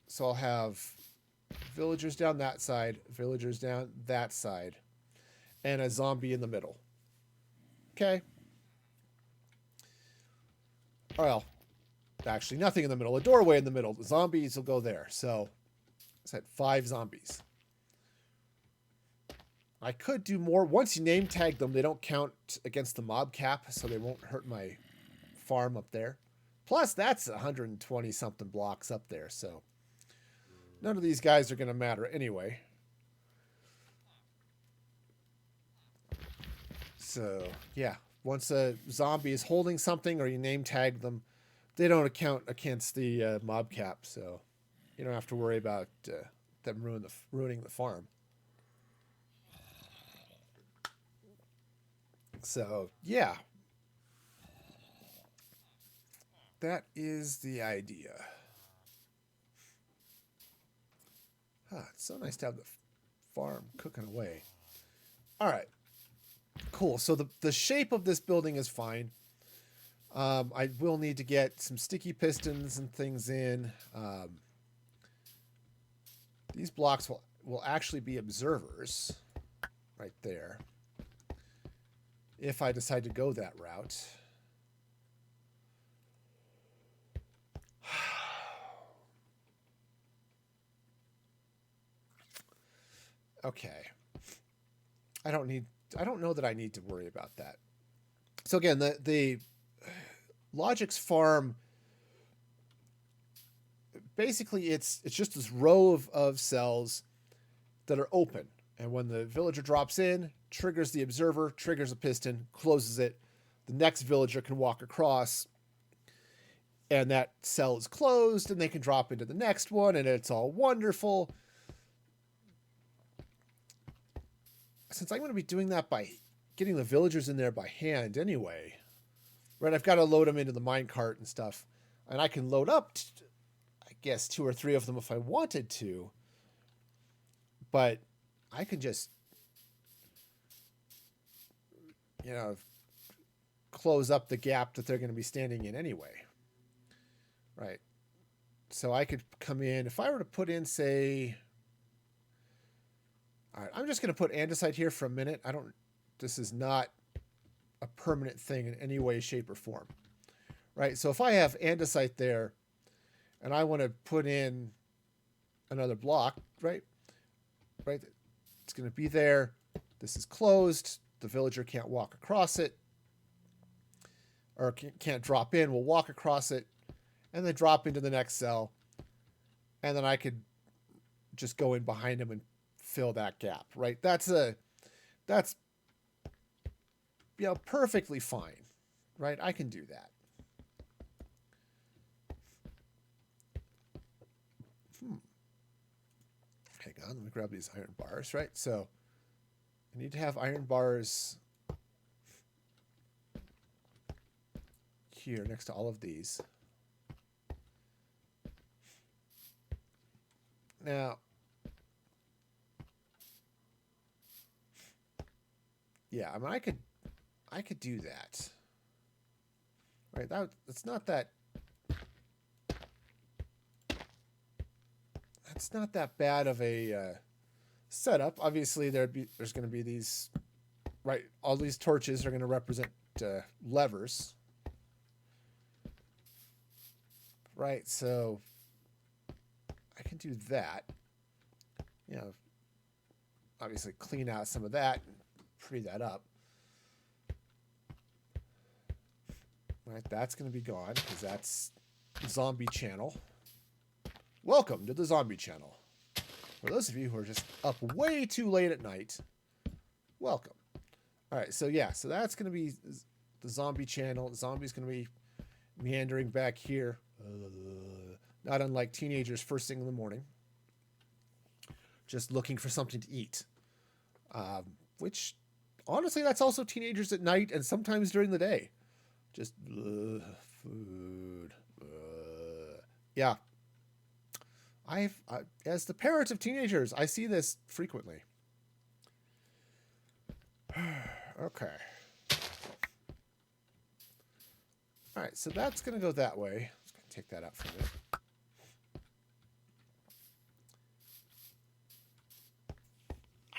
So I'll have villagers down that side, villagers down that side, and a zombie in the middle. Okay. Well, actually nothing in the middle. A doorway in the middle. The zombies will go there. So I said 5 zombies. I could do more. Once you name tag them, they don't count against the mob cap, so they won't hurt my farm up there. Plus, that's 120 something blocks up there, so none of these guys are going to matter anyway. So, yeah. Once a zombie is holding something or you name tag them, they don't account against the mob cap, so you don't have to worry about them ruining the farm. So, yeah. That is the idea. It's so nice to have the farm cooking away. All right. Cool. So the shape of this building is fine. I will need to get some sticky pistons and things in. These blocks will actually be observers right there if I decide to go that route. Okay. I don't know that I need to worry about that. So again, the Logix farm, basically it's just this row of cells that are open. And when the villager drops in, triggers the observer, triggers a piston, closes it. The next villager can walk across, and that cell is closed, and they can drop into the next one, and it's all wonderful. Since I'm going to be doing that by getting the villagers in there by hand anyway, right? I've got to load them into the minecart and stuff, and I can load up, I guess, 2 or 3 of them if I wanted to, but I can just, you know, close up the gap that they're going to be standing in anyway, right? So I could come in, if I were to put in, say, all right, I'm just going to put andesite here for a minute. This is not a permanent thing in any way, shape, or form, right? So if I have andesite there and I want to put in another block, right? It's going to be there. This is closed. The villager can't walk across it, or can't drop in. We'll walk across it and then drop into the next cell. And then I could just go in behind him and fill that gap, right? That's you know, perfectly fine, right? I can do that. Hang on, let me grab these iron bars, right? So I need to have iron bars here next to all of these. Now, yeah, I mean, I could do that, right? That's not that. That's not that bad of a setup. Obviously, there's going to be these, right? All these torches are going to represent levers, right? So I can do that. You know, obviously clean out some of that and pretty that up. Right, that's going to be gone because that's zombie channel. Welcome to the zombie channel. For those of you who are just up way too late at night, welcome. All right, so yeah, so that's going to be the zombie channel. The zombie's going to be meandering back here. Not unlike teenagers first thing in the morning. Just looking for something to eat. Which, honestly, that's also teenagers at night and sometimes during the day. Just, food. Yeah. As the parent of teenagers, I see this frequently. Okay. All right, so that's going to go that way. Let's go take that out for a minute.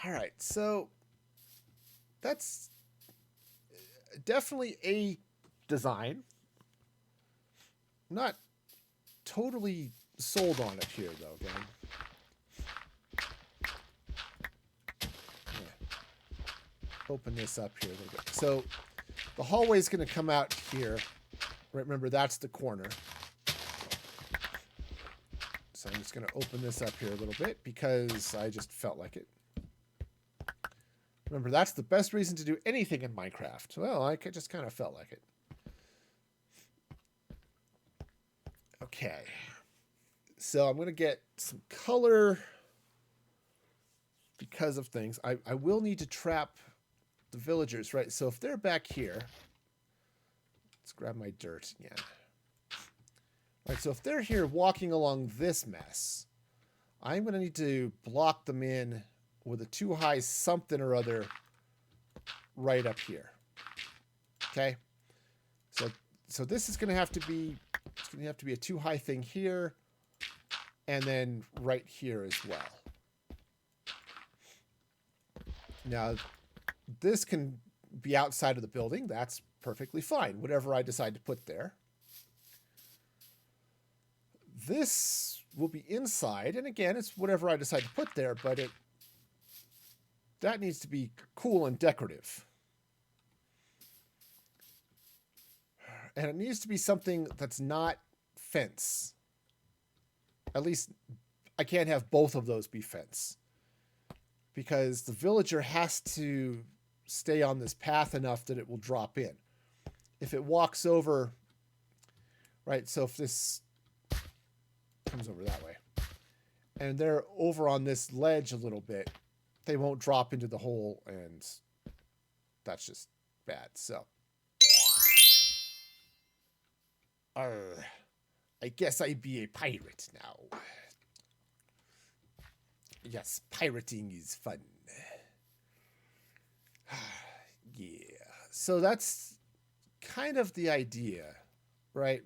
All right, so that's definitely a design. Not totally sold on it here, though, again. Open this up here a little bit. So the hallway is going to come out here. Remember, that's the corner. So I'm just going to open this up here a little bit because I just felt like it. Remember, that's the best reason to do anything in Minecraft. Well, I just kind of felt like it. Okay. So I'm going to get some color because of things. I will need to trap the villagers, right? So if they're back here, let's grab my dirt again. All right, so if they're here walking along this mess, I'm going to need to block them in with a too high something or other right up here. Okay? So this is going to have to be, it's going to have to be a too high thing here and then right here as well. Now, this can be outside of the building. That's perfectly fine. Whatever I decide to put there. This will be inside, and again, it's whatever I decide to put there, but that needs to be cool and decorative. And it needs to be something that's not fence. At least I can't have both of those be fence. Because the villager has to stay on this path enough that it will drop in. If it walks over, right, so if this comes over that way, and they're over on this ledge a little bit, they won't drop into the hole, and that's just bad. So, I guess I be a pirate now. Yes, pirating is fun. Yeah. So that's kind of the idea, right?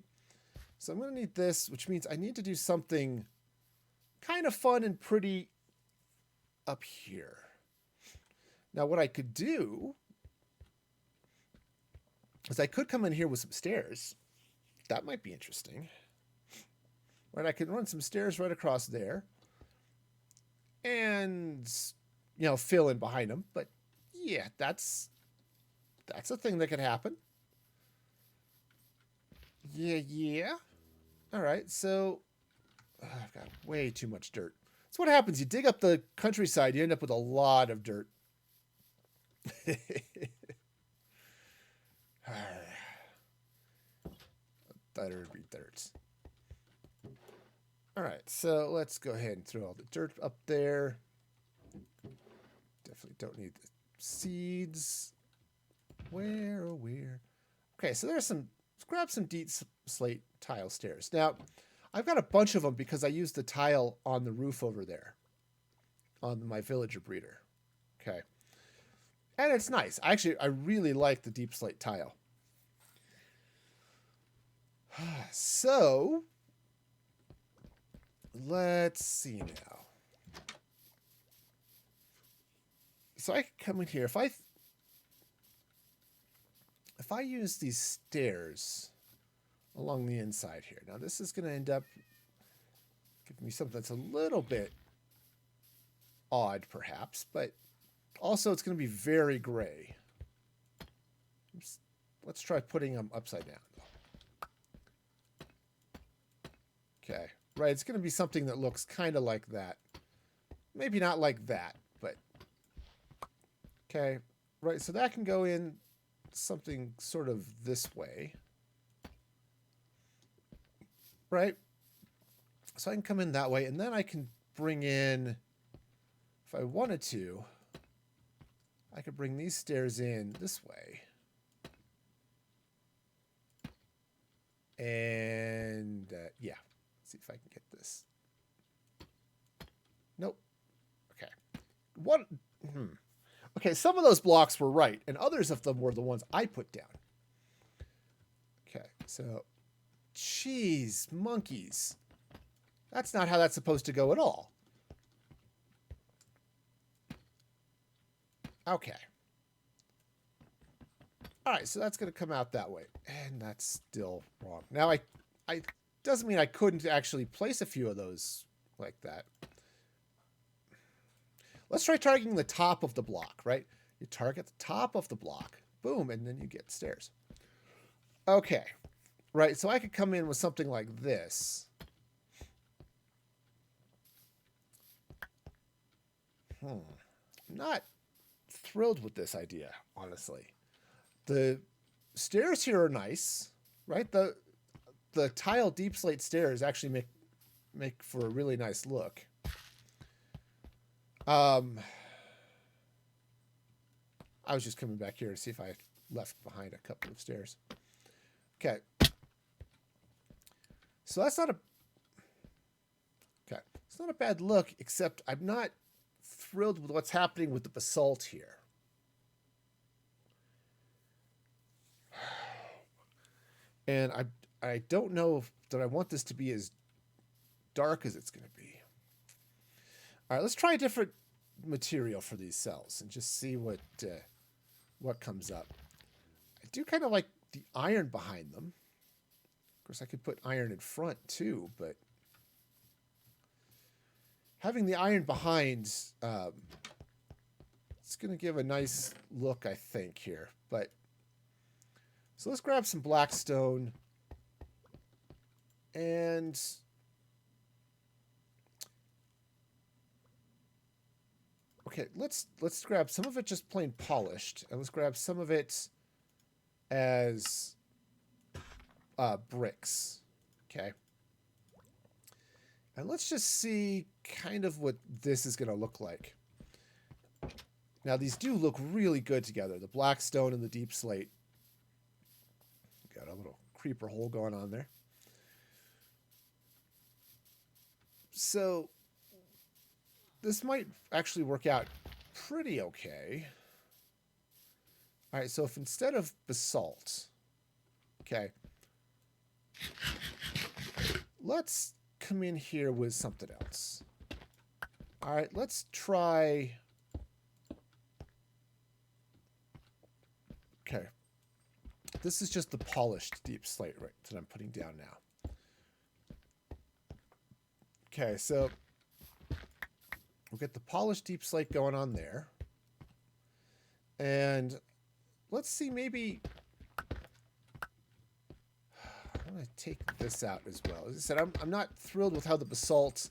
So I'm going to need this, which means I need to do something kind of fun and pretty up here. Now, what I could do is I could come in here with some stairs. That might be interesting. Right, I could run some stairs right across there. And, you know, fill in behind them. But, yeah, that's a thing that could happen. Yeah. All right, so I've got way too much dirt. That's what happens. You dig up the countryside, you end up with a lot of dirt. Better be dirt. All right, so let's go ahead and throw all the dirt up there. Definitely don't need the seeds. Where, oh, where? Okay, so there's some, let's grab some deep slate tile stairs. Now, I've got a bunch of them because I used the tile on the roof over there on my villager breeder. Okay. And it's nice. I really like the deep slate tile. So, let's see now. So I can come in here. If I use these stairs along the inside here. Now this is going to end up giving me something that's a little bit odd perhaps, but also it's going to be very gray. Let's try putting them upside down. Okay, right, it's going to be something that looks kind of like that. Maybe not like that, but okay, right, so that can go in something sort of this way. Right? So I can come in that way, and then I can bring in, if I wanted to, I could bring these stairs in this way. And, yeah. Let's see if I can get this. Nope. Okay. What? Okay, some of those blocks were right, and others of them were the ones I put down. Okay, so, jeez, monkeys. That's not how that's supposed to go at all. Okay. All right, so that's going to come out that way, and that's still wrong. Now, I doesn't mean I couldn't actually place a few of those like that. Let's try targeting the top of the block, right? You target the top of the block, boom, and then you get stairs. Okay, right, so I could come in with something like this. I'm not thrilled with this idea, honestly. The stairs here are nice, right? The tile deep slate stairs actually make for a really nice look. I was just coming back here to see if I left behind a couple of stairs. Okay. So that's not a... Okay. It's not a bad look, except I'm not thrilled with what's happening with the basalt here. And I don't know that I want this to be as dark as it's going to be. All right, let's try a different material for these cells and just see what comes up. I do kind of like the iron behind them. Of course, I could put iron in front too, but having the iron behind, it's going to give a nice look, I think, here. But so let's grab some blackstone and okay, let's grab some of it just plain polished, and let's grab some of it as bricks. Okay. And let's just see kind of what this is going to look like. Now, these do look really good together. The blackstone and the deep slate. Got a little creeper hole going on there. So, this might actually work out pretty okay. All right, so if instead of basalt, okay, let's come in here with something else. All right, let's try... Okay. This is just the polished deep slate right that I'm putting down now. Okay, so we'll get the polished deep slate going on there. And let's see, maybe I'm going to take this out as well. As I said, I'm not thrilled with how the basalt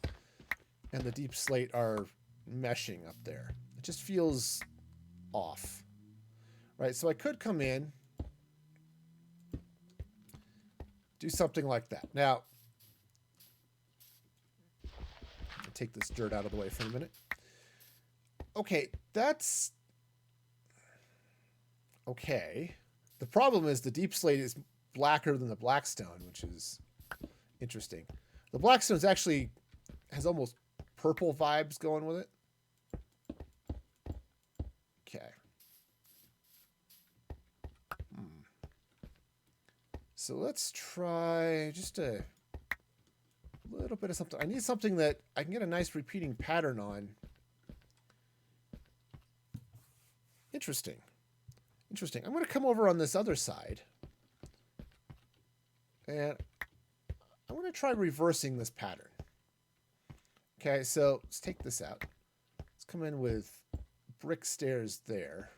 and the deep slate are meshing up there. It just feels off. Right, so I could come in, do something like that. Now, take this dirt out of the way for a minute. Okay, that's okay. The problem is the deep slate is blacker than the blackstone, which is interesting. The blackstone's actually has almost purple vibes going with it. Okay. So let's try just a little bit of something. I need something that I can get a nice repeating pattern on. Interesting. Interesting. I'm going to come over on this other side. And I'm going to try reversing this pattern. Okay, so let's take this out. Let's come in with brick stairs there.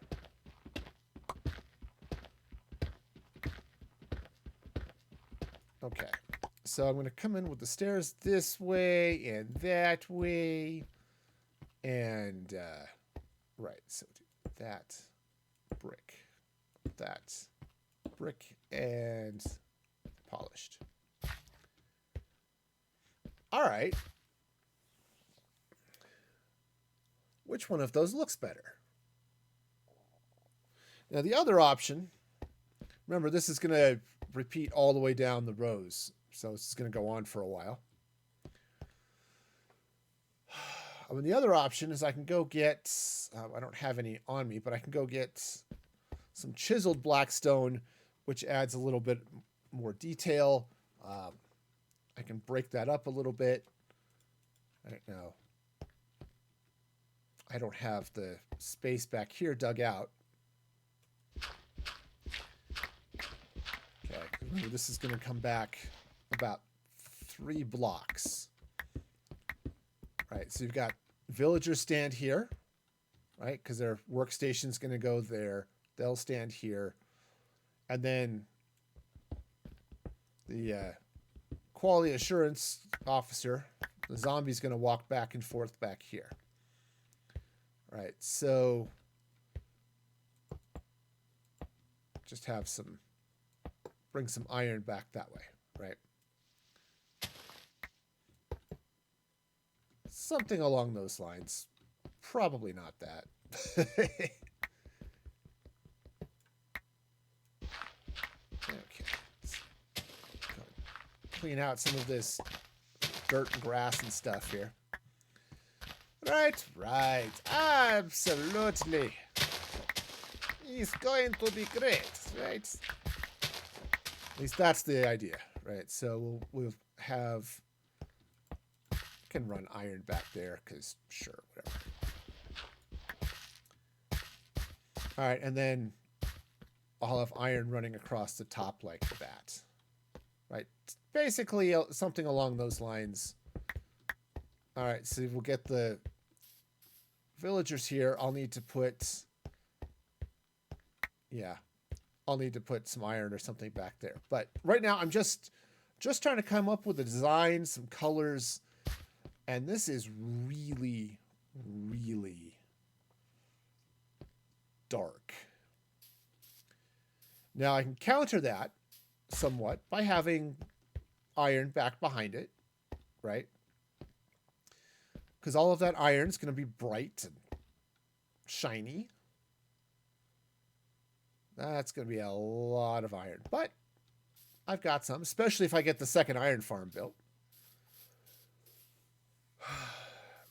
Okay, so I'm going to come in with the stairs this way and that way. And, right, so that brick, and polished. All right. Which one of those looks better? Now, the other option, remember, this is going to repeat all the way down the rows. So it's going to go on for a while. I mean, the other option is I can go get, I don't have any on me, but I can go get some chiseled blackstone, which adds a little bit more detail. I can break that up a little bit. I don't know. I don't have the space back here dug out. Okay, remember this is going to come back about 3 blocks. Right, so you've got villagers stand here, right? Because their workstation's going to go there. They'll stand here. And then the quality assurance officer, the zombie's going to walk back and forth back here. Right, so just have some, bring some iron back that way, right? Something along those lines. Probably not that. Okay. Let's clean out some of this dirt and grass and stuff here. Right. Absolutely. It's going to be great, right? At least that's the idea, right? So we'll have... can run iron back there because sure, whatever. All right, and then I'll have iron running across the top like that, right? Basically something along those lines. All right, so we'll get the villagers here. I'll need to put, yeah, I'll need to put some iron or something back there. But right now I'm just trying to come up with a design, some colors. And this is really, really dark. Now I can counter that somewhat by having iron back behind it, right? Because all of that iron is going to be bright and shiny. That's going to be a lot of iron. But I've got some, especially if I get the second iron farm built.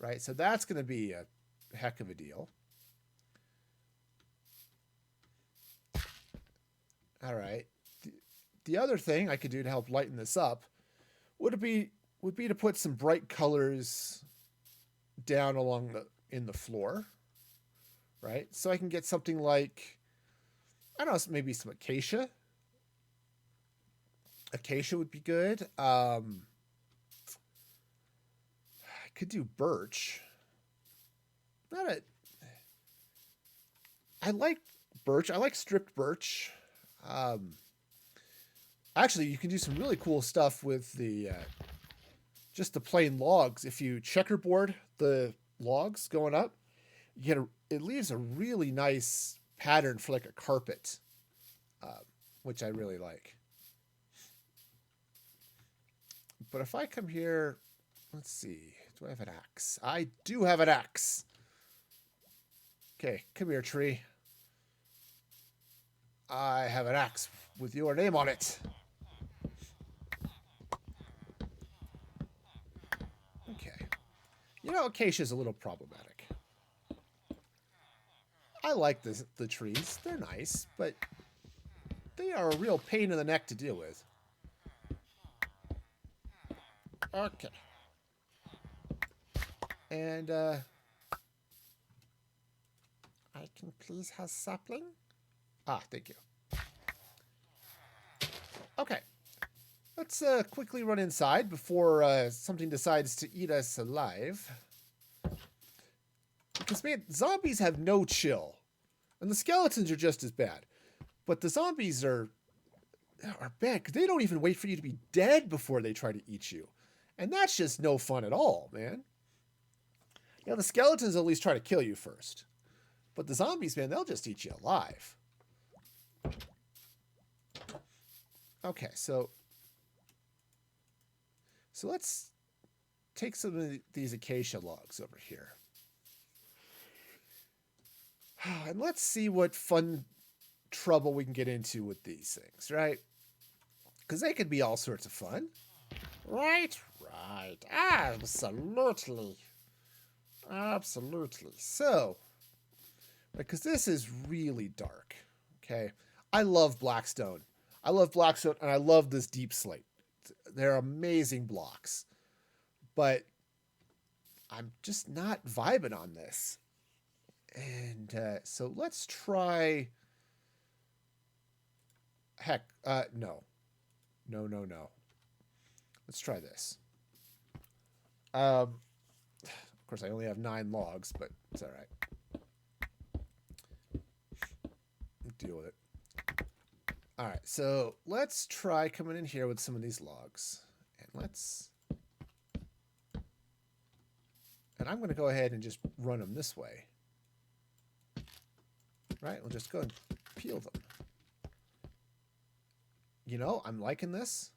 Right, so that's going to be a heck of a deal. All right. The other thing I could do to help lighten this up would be to put some bright colors down along in the floor, right? So I can get something like, I don't know, maybe some acacia. Acacia would be good. Could do birch. I like birch. I like stripped birch. Actually, you can do some really cool stuff with the just the plain logs. If you checkerboard the logs going up, you get it leaves a really nice pattern for like a carpet, which I really like. But if I come here Let's see. Do I have an axe? I do have an axe. Okay, come here, tree. I have an axe with your name on it. Okay. You know, acacia's a little problematic. I like the trees. They're nice, but they are a real pain in the neck to deal with. Okay. And, I can please have sapling? Ah, thank you. Okay. Let's quickly run inside before something decides to eat us alive. Because, man, zombies have no chill. And the skeletons are just as bad. But the zombies are bad because they don't even wait for you to be dead before they try to eat you. And that's just no fun at all, man. You know, the skeletons at least try to kill you first. But the zombies, man, they'll just eat you alive. Okay, so let's take some of these acacia logs over here. And let's see what fun trouble we can get into with these things, right? Because they could be all sorts of fun. Right. Absolutely. So, because this is really dark, okay? I love Blackstone. And I love this deep slate. They're amazing blocks. But I'm just not vibing on this. And so let's try... Heck, no. No. Let's try this. Of course, I only have 9 logs, but it's all right. Deal with it. All right, so let's try coming in here with some of these logs. And I'm going to go ahead and just run them this way. Right, we'll just go and peel them. You know, I'm liking this.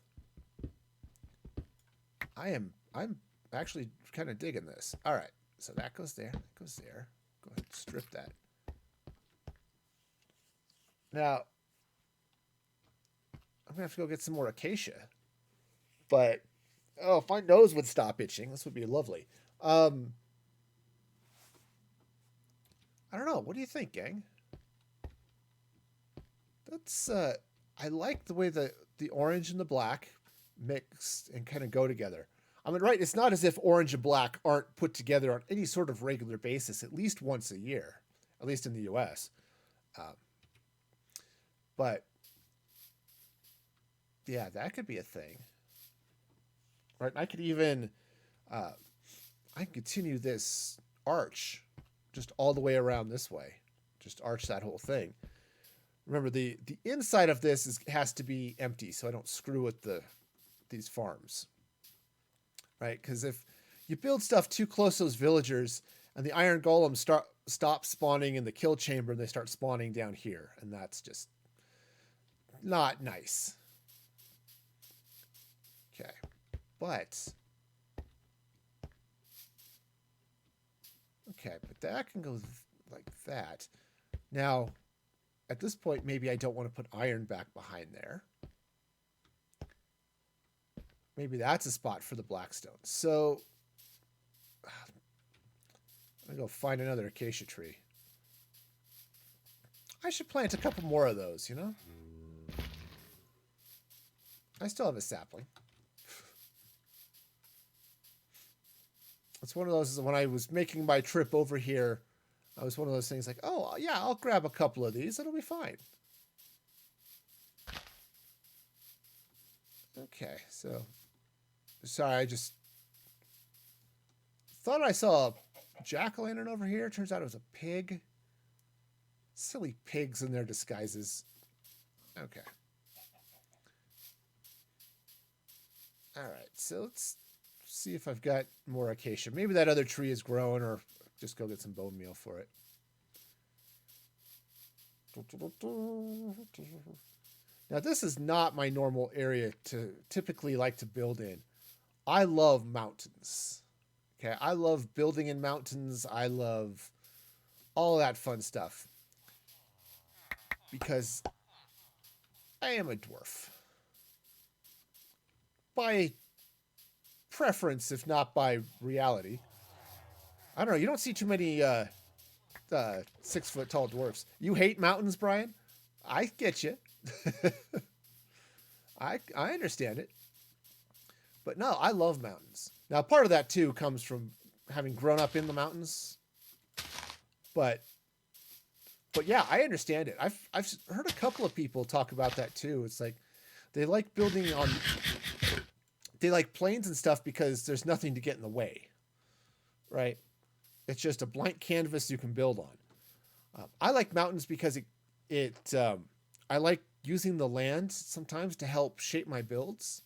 I'm actually kind of digging this. All right, so that goes there. That goes there. Go ahead and strip that. Now, I'm going to have to go get some more acacia. But, oh, if my nose would stop itching, this would be lovely. I don't know. What do you think, gang? That's, I like the way the orange and the black mix and kind of go together. I mean, right, it's not as if orange and black aren't put together on any sort of regular basis, at least once a year, at least in the U.S. But, yeah, that could be a thing. Right, and I could even, I can continue this arch just all the way around this way. Just arch that whole thing. Remember, the inside of this has to be empty, so I don't screw with these farms. Right? Because if you build stuff too close to those villagers, and the iron golems stop spawning in the kill chamber, and they start spawning down here, and that's just not nice. Okay, but that can go like that. Now, at this point, maybe I don't want to put iron back behind there. Maybe that's a spot for the Blackstone. So, I'm going to go find another acacia tree. I should plant a couple more of those, you know? I still have a sapling. It's one of those, when I was making my trip over here, I was one of those things like, oh, yeah, I'll grab a couple of these. It'll be fine. Okay, so... Sorry, I just thought I saw a jack-o'-lantern over here. Turns out it was a pig. Silly pigs in their disguises. Okay. All right, so let's see if I've got more acacia. Maybe that other tree is growing, or just go get some bone meal for it. Now, this is not my normal area to typically like to build in. I love mountains. Okay, I love building in mountains. I love all that fun stuff because I am a dwarf by preference, if not by reality. I don't know. You don't see too many 6 foot tall dwarfs. You hate mountains, Brian? I get you. I understand it. But no, I love mountains. Now, part of that too comes from having grown up in the mountains. But yeah, I understand it. I've heard a couple of people talk about that too. It's like they like building on they like plains and stuff because there's nothing to get in the way. Right? It's just a blank canvas you can build on. I like mountains because I like using the land sometimes to help shape my builds.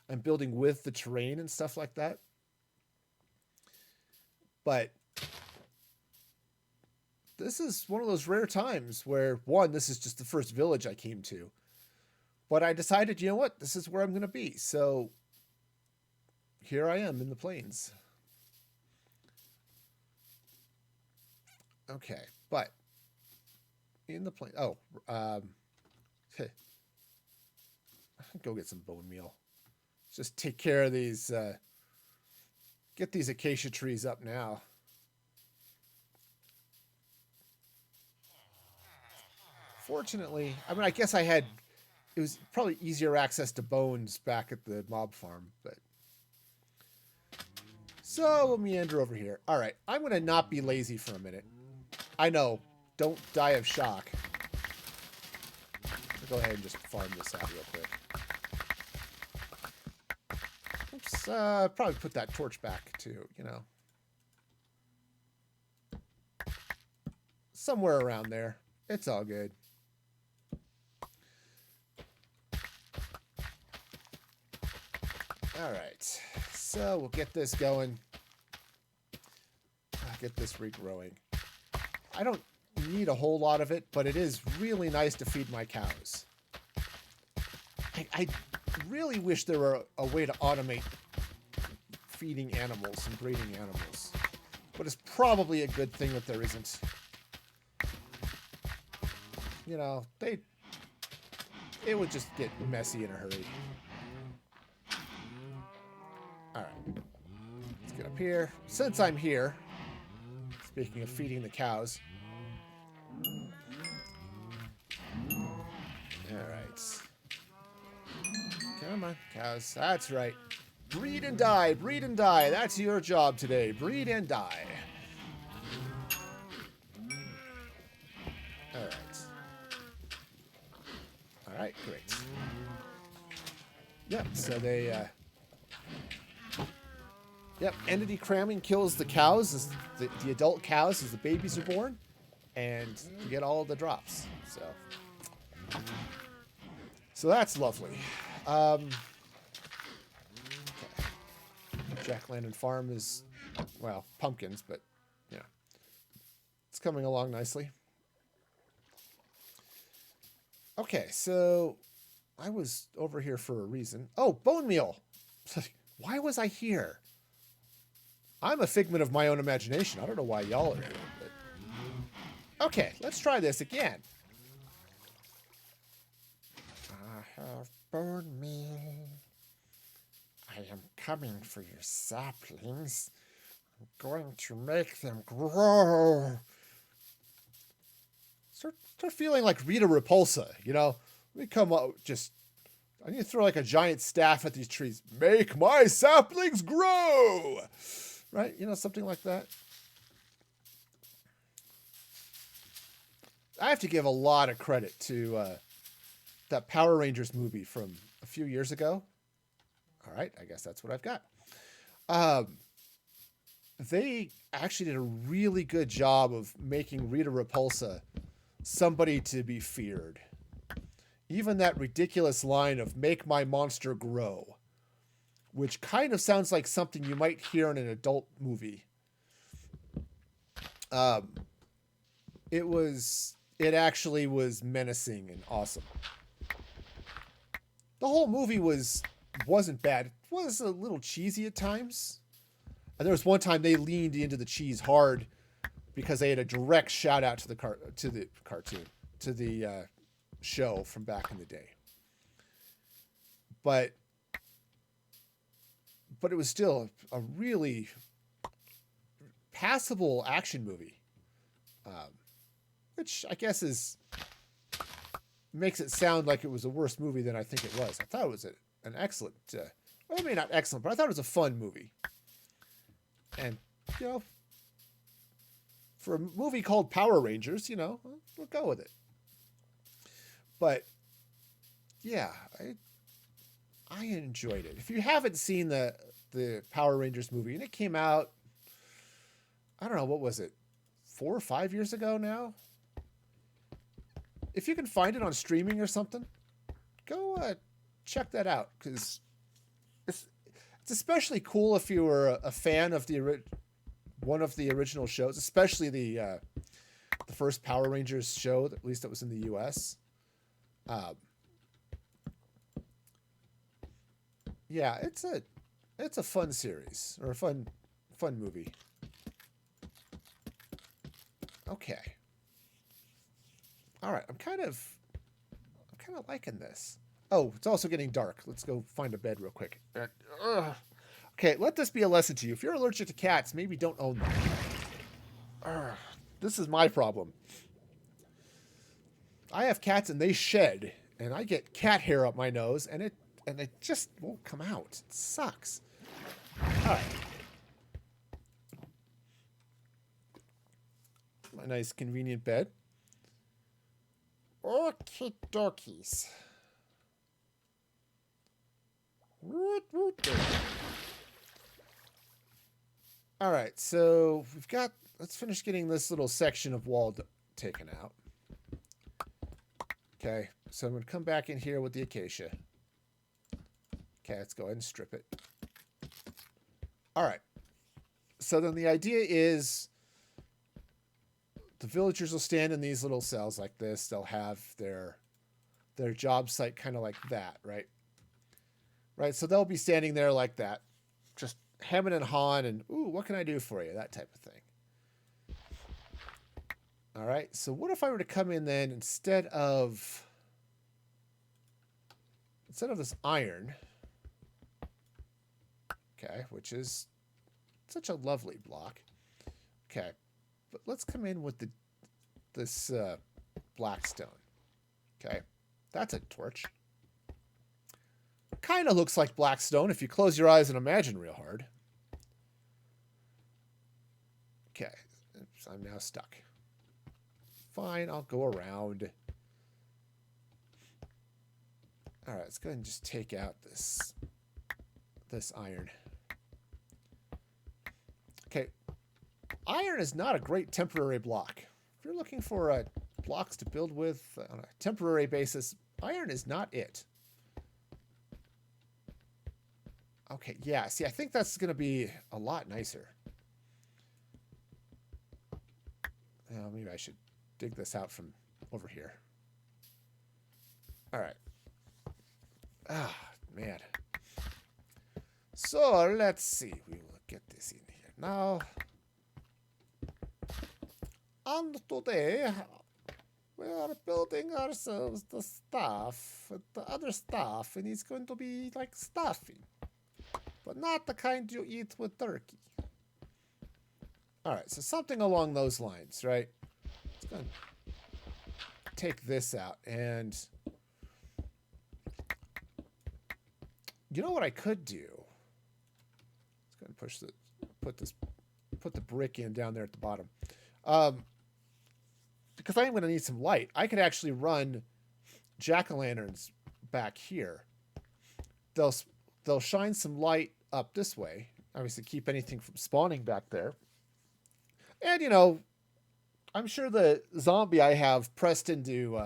I'm building with the terrain and stuff like that. But this is one of those rare times where, one, this is just the first village I came to. But I decided, you know what? This is where I'm going to be. So here I am in the plains. Okay, but in the plains. Oh, go get some bone meal. Just take care of these. Get these acacia trees up now. Fortunately, I mean, I guess it was probably easier access to bones back at the mob farm, but. So we'll meander over here. All right, I'm going to not be lazy for a minute. I know, don't die of shock. I'll go ahead and just farm this out real quick. Oops, probably put that torch back too, you know. Somewhere around there. It's all good. All right, so we'll get this going. I'll get this regrowing. I don't need a whole lot of it, but it is really nice to feed my cows. I really wish there were a way to automate feeding animals and breeding animals. But it's probably a good thing that there isn't. You know, it would just get messy in a hurry. Alright. Let's get up here. Since I'm here, speaking of feeding the cows. Alright. Come on, cows. That's right. Breed and die. Breed and die. That's your job today. Breed and die. Alright. Alright, great. Yep, so they... Yep, entity cramming kills the cows, as the adult cows as the babies are born, and you get all of the drops. So that's lovely. Okay. Jack-o'-lantern Farm is, well, pumpkins, but yeah, it's coming along nicely. Okay, so I was over here for a reason. Oh, bone meal. Why was I here? I'm a figment of my own imagination. I don't know why y'all are here. But... Okay, let's try this again. I have bone meal. I am coming for your saplings. I'm going to make them grow. Start feeling like Rita Repulsa, you know? Let me come out I need to throw like a giant staff at these trees. Make my saplings grow! Right? You know, something like that. I have to give a lot of credit to that Power Rangers movie from a few years ago. All right, I guess that's what I've got. They actually did a really good job of making Rita Repulsa somebody to be feared. Even that ridiculous line of "make my monster grow," which kind of sounds like something you might hear in an adult movie. It actually was menacing and awesome. The whole movie was wasn't bad. It was a little cheesy at times. And there was one time they leaned into the cheese hard because they had a direct shout out to the cartoon, to the show from back in the day. But it was still a really passable action movie, which I guess is makes it sound like it was a worse movie than I think it was. I thought it was an excellent, well, maybe not excellent, but I thought it was a fun movie. And, you know, for a movie called Power Rangers, you know, we'll go with it. But yeah, I enjoyed it. If you haven't seen the Power Rangers movie, and it came out, I don't know, what was it, 4 or 5 years ago now? If you can find it on streaming or something, go check that out, because it's especially cool if you were a fan of one of the original shows, especially the first Power Rangers show, at least that was in the U.S. Yeah, it's a fun series, or a fun movie. Okay. All right, I'm kind of liking this. Oh, it's also getting dark. Let's go find a bed real quick. Okay, let this be a lesson to you. If you're allergic to cats, maybe don't own them. This is my problem. I have cats and they shed, and I get cat hair up my nose, and it just won't come out. It sucks. All right. My nice convenient bed. Okie dokies. All right, so let's finish getting this little section of wall taken out. Okay, so I'm going to come back in here with the acacia. Okay, let's go ahead and strip it. All right, so then the idea is the villagers will stand in these little cells like this. They'll have their job site kind of like that, right? Right, so they'll be standing there like that, just hemming and hawing and, ooh, what can I do for you? That type of thing. All right, so what if I were to come in then instead of this iron, okay, which is such a lovely block. Okay, but let's come in with this blackstone. Okay, that's a torch. Kind of looks like blackstone if you close your eyes and imagine real hard. Okay, so I'm now stuck. Fine, I'll go around. All right, let's go ahead and just take out this iron. Okay, iron is not a great temporary block. If you're looking for blocks to build with on a temporary basis, iron is not it. Okay, yeah, see, I think that's going to be a lot nicer. Maybe I should dig this out from over here. All right. Ah, man. So, let's see. We will get this in here now. And today, we are building ourselves the other stuff, and it's going to be like stuffing. But not the kind you eat with turkey. All right, so something along those lines, right? Let's go and take this out, and you know what I could do? Let's go and put the brick in down there at the bottom, because I am going to need some light. I could actually run jack-o'-lanterns back here. They'll shine some light up this way. Obviously, keep anything from spawning back there. And, you know, I'm sure the zombie I have pressed into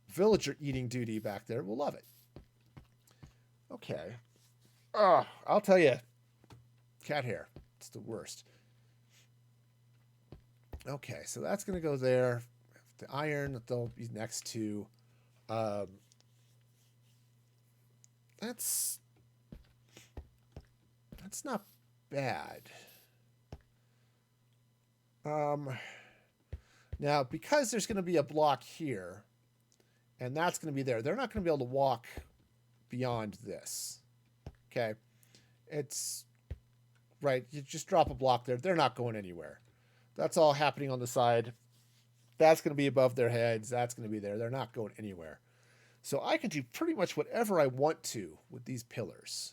villager eating duty back there will love it. Okay. I'll tell you, cat hair. It's the worst. Okay, so that's going to go there. The iron that they'll be next to. That's That's not bad. Now, because there's going to be a block here, and that's going to be there, they're not going to be able to walk beyond this. Okay? It's, right, you just drop a block there. They're not going anywhere. That's all happening on the side. That's going to be above their heads. That's going to be there. They're not going anywhere. So I can do pretty much whatever I want to with these pillars.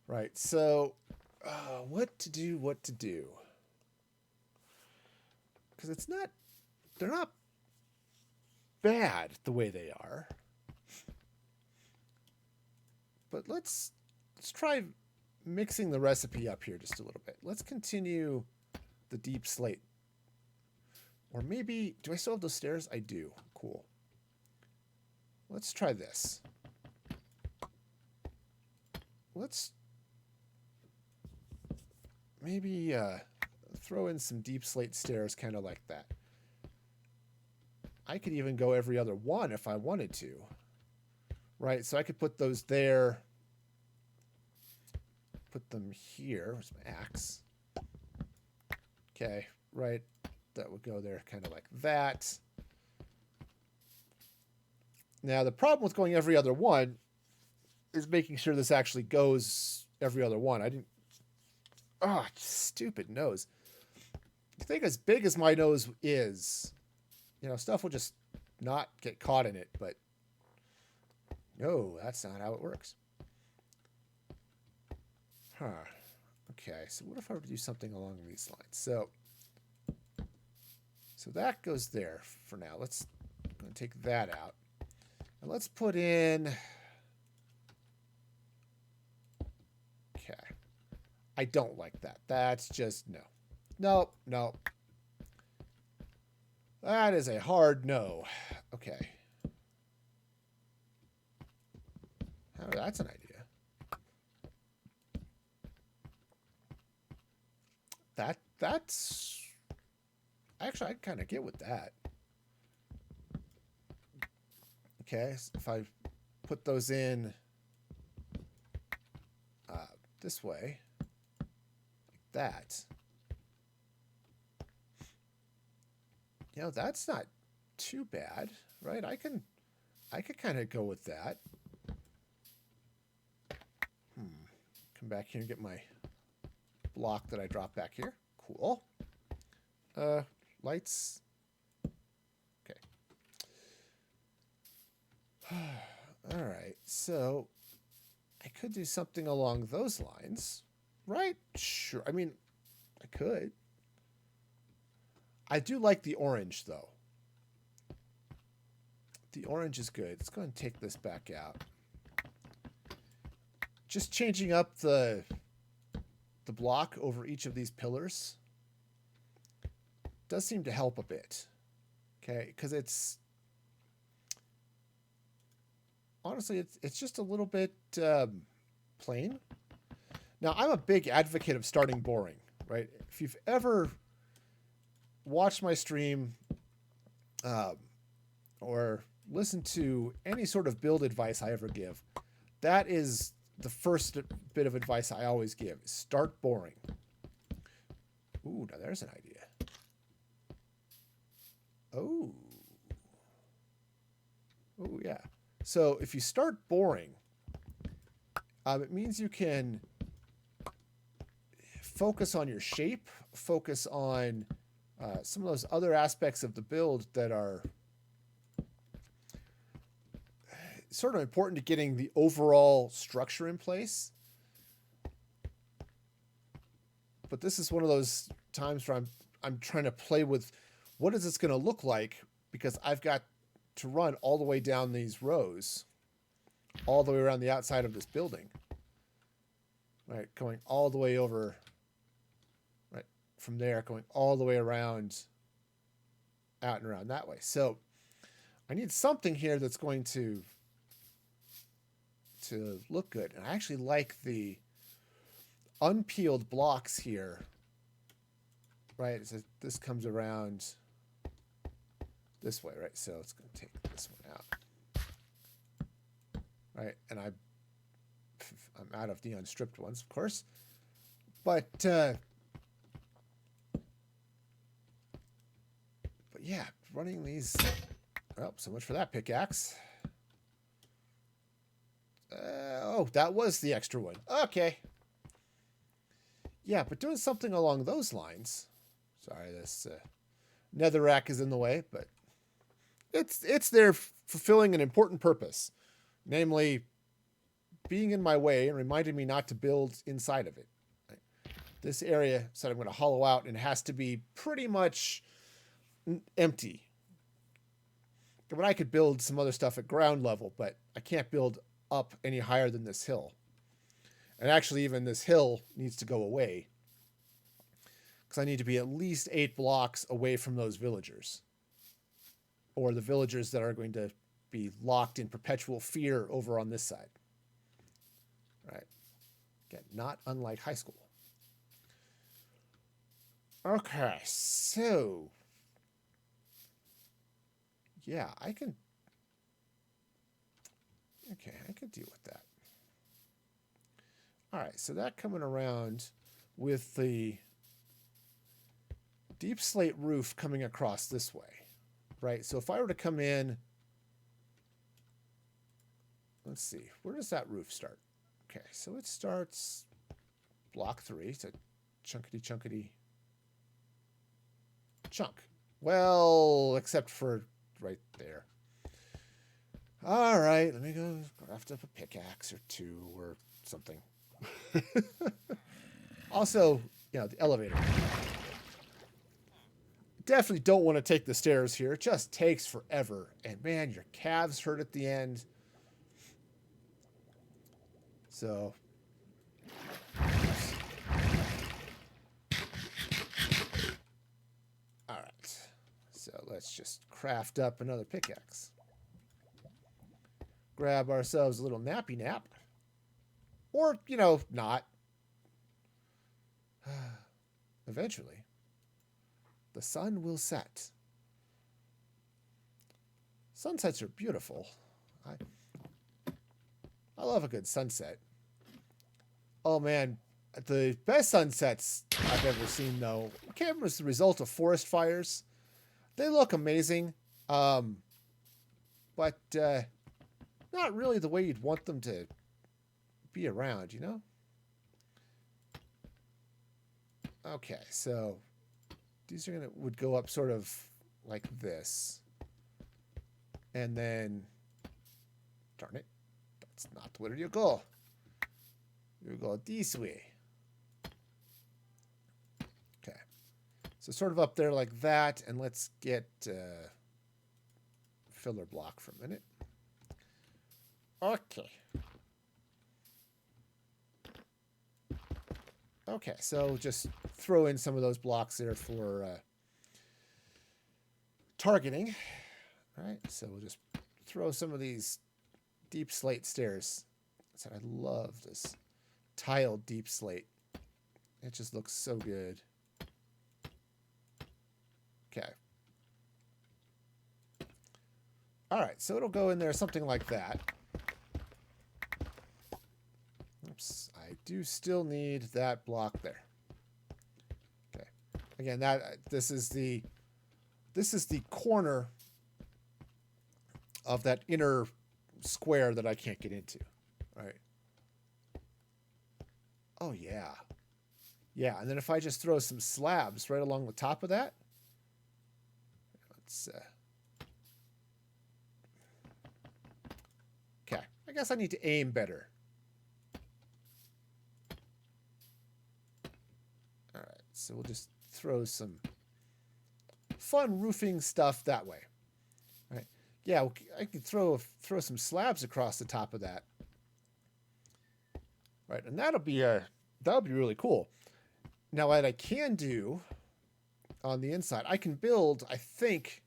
Right, so what to do. Because it's not, they're not bad the way they are. But let's try mixing the recipe up here just a little bit. Let's continue the deep slate. Or maybe, do I still have those stairs? I do. Cool. Let's try this. Let's maybe throw in some deep slate stairs kind of like that. I could even go every other one if I wanted to. Right, so I could put those there. Put them here. Where's my axe? Okay, right. That would go there kind of like that. Now, the problem with going every other one is making sure this actually goes every other one. I didn't... Ah, oh, stupid nose. I think as big as my nose is, you know, stuff will just not get caught in it, but no, that's not how it works. Huh. Okay, so what if I were to do something along these lines? So that goes there for now. Let's take that out. And let's put in... Okay. I don't like that. That's just no. No, no. That is a hard no. Okay. Oh, that's an idea. That's... Actually, I kind of get with that. Okay, so if I put those in this way, like that, you know, that's not too bad, right? I could kind of go with that. Come back here and get my block that I dropped back here. Cool. Lights. Okay. All right. So I could do something along those lines, right? Sure. I mean, I could. I do like the orange, though. The orange is good. Let's go ahead and take this back out. Just changing up the block over each of these pillars does seem to help a bit. Okay, because it's honestly it's just a little bit plain. Now, I'm a big advocate of starting boring, right? If you've ever watched my stream or listened to any sort of build advice I ever give, that is the first bit of advice I always give. Start boring. Ooh, now there's an idea. Oh. Oh, yeah. So if you start boring, it means you can focus on your shape, focus on some of those other aspects of the build that are sort of important to getting the overall structure in place. But this is one of those times where I'm trying to play with what is this going to look like, because I've got to run all the way down these rows, all the way around the outside of this building. Right, going all the way over, right, from there, going all the way around, out and around that way. So I need something here that's going to look good. And I actually like the unpeeled blocks here. Right, so this comes around this way, right? So it's going to take this one out. Right, and I I'm out of the unstripped ones, of course. But yeah, running these... Oh, so much for that pickaxe. Oh, that was the extra one. Okay. Yeah, but doing something along those lines... Sorry, this netherrack is in the way, but it's there fulfilling an important purpose. Namely, being in my way and reminding me not to build inside of it. Right? This area said I'm going to hollow out, and it has to be pretty much empty. But I could build some other stuff at ground level, but I can't build up any higher than this hill. And actually, even this hill needs to go away, because I need to be at least 8 blocks away from those villagers. Or the villagers that are going to be locked in perpetual fear over on this side. Right. Again, not unlike high school. Okay, so... Yeah, I can... Okay, I can deal with that. Alright, so that coming around with the deep slate roof coming across this way. Right, so if I were to come in... Let's see, where does that roof start? Okay, so it starts block 3. It's a chunkity chunk. Well, except for right there. All right, let me go craft up a pickaxe or 2 or something. Also, you know, the elevator. Definitely don't want to take the stairs here. It just takes forever. And man, your calves hurt at the end. So, all right. So let's just craft up another pickaxe. Grab ourselves a little nappy nap. Or, you know, not. Eventually, the sun will set. Sunsets are beautiful. I love a good sunset. Oh man, the best sunsets I've ever seen, though, came as the result of forest fires. They look amazing, but not really the way you'd want them to be around, you know? Okay, so these are would go up sort of like this. And then, darn it, that's not where you go. You go this way. Okay. So sort of up there like that, and let's get filler block for a minute. Okay. Okay, so just throw in some of those blocks there for targeting. All right, so we'll just throw some of these deep slate stairs. So I love this tiled deep slate. It just looks so good. Okay. All right, so it'll go in there something like that. Oops, I do still need that block there. Okay. Again, this is the corner of that inner square that I can't get into. All right. Oh yeah. Yeah, and then if I just throw some slabs right along the top of that. Let's okay. I guess I need to aim better. All right, so we'll just throw some fun roofing stuff that way. All right. Yeah, I could throw some slabs across the top of that. Right, and that'll be really cool. Now, what I can do on the inside, I can build. I think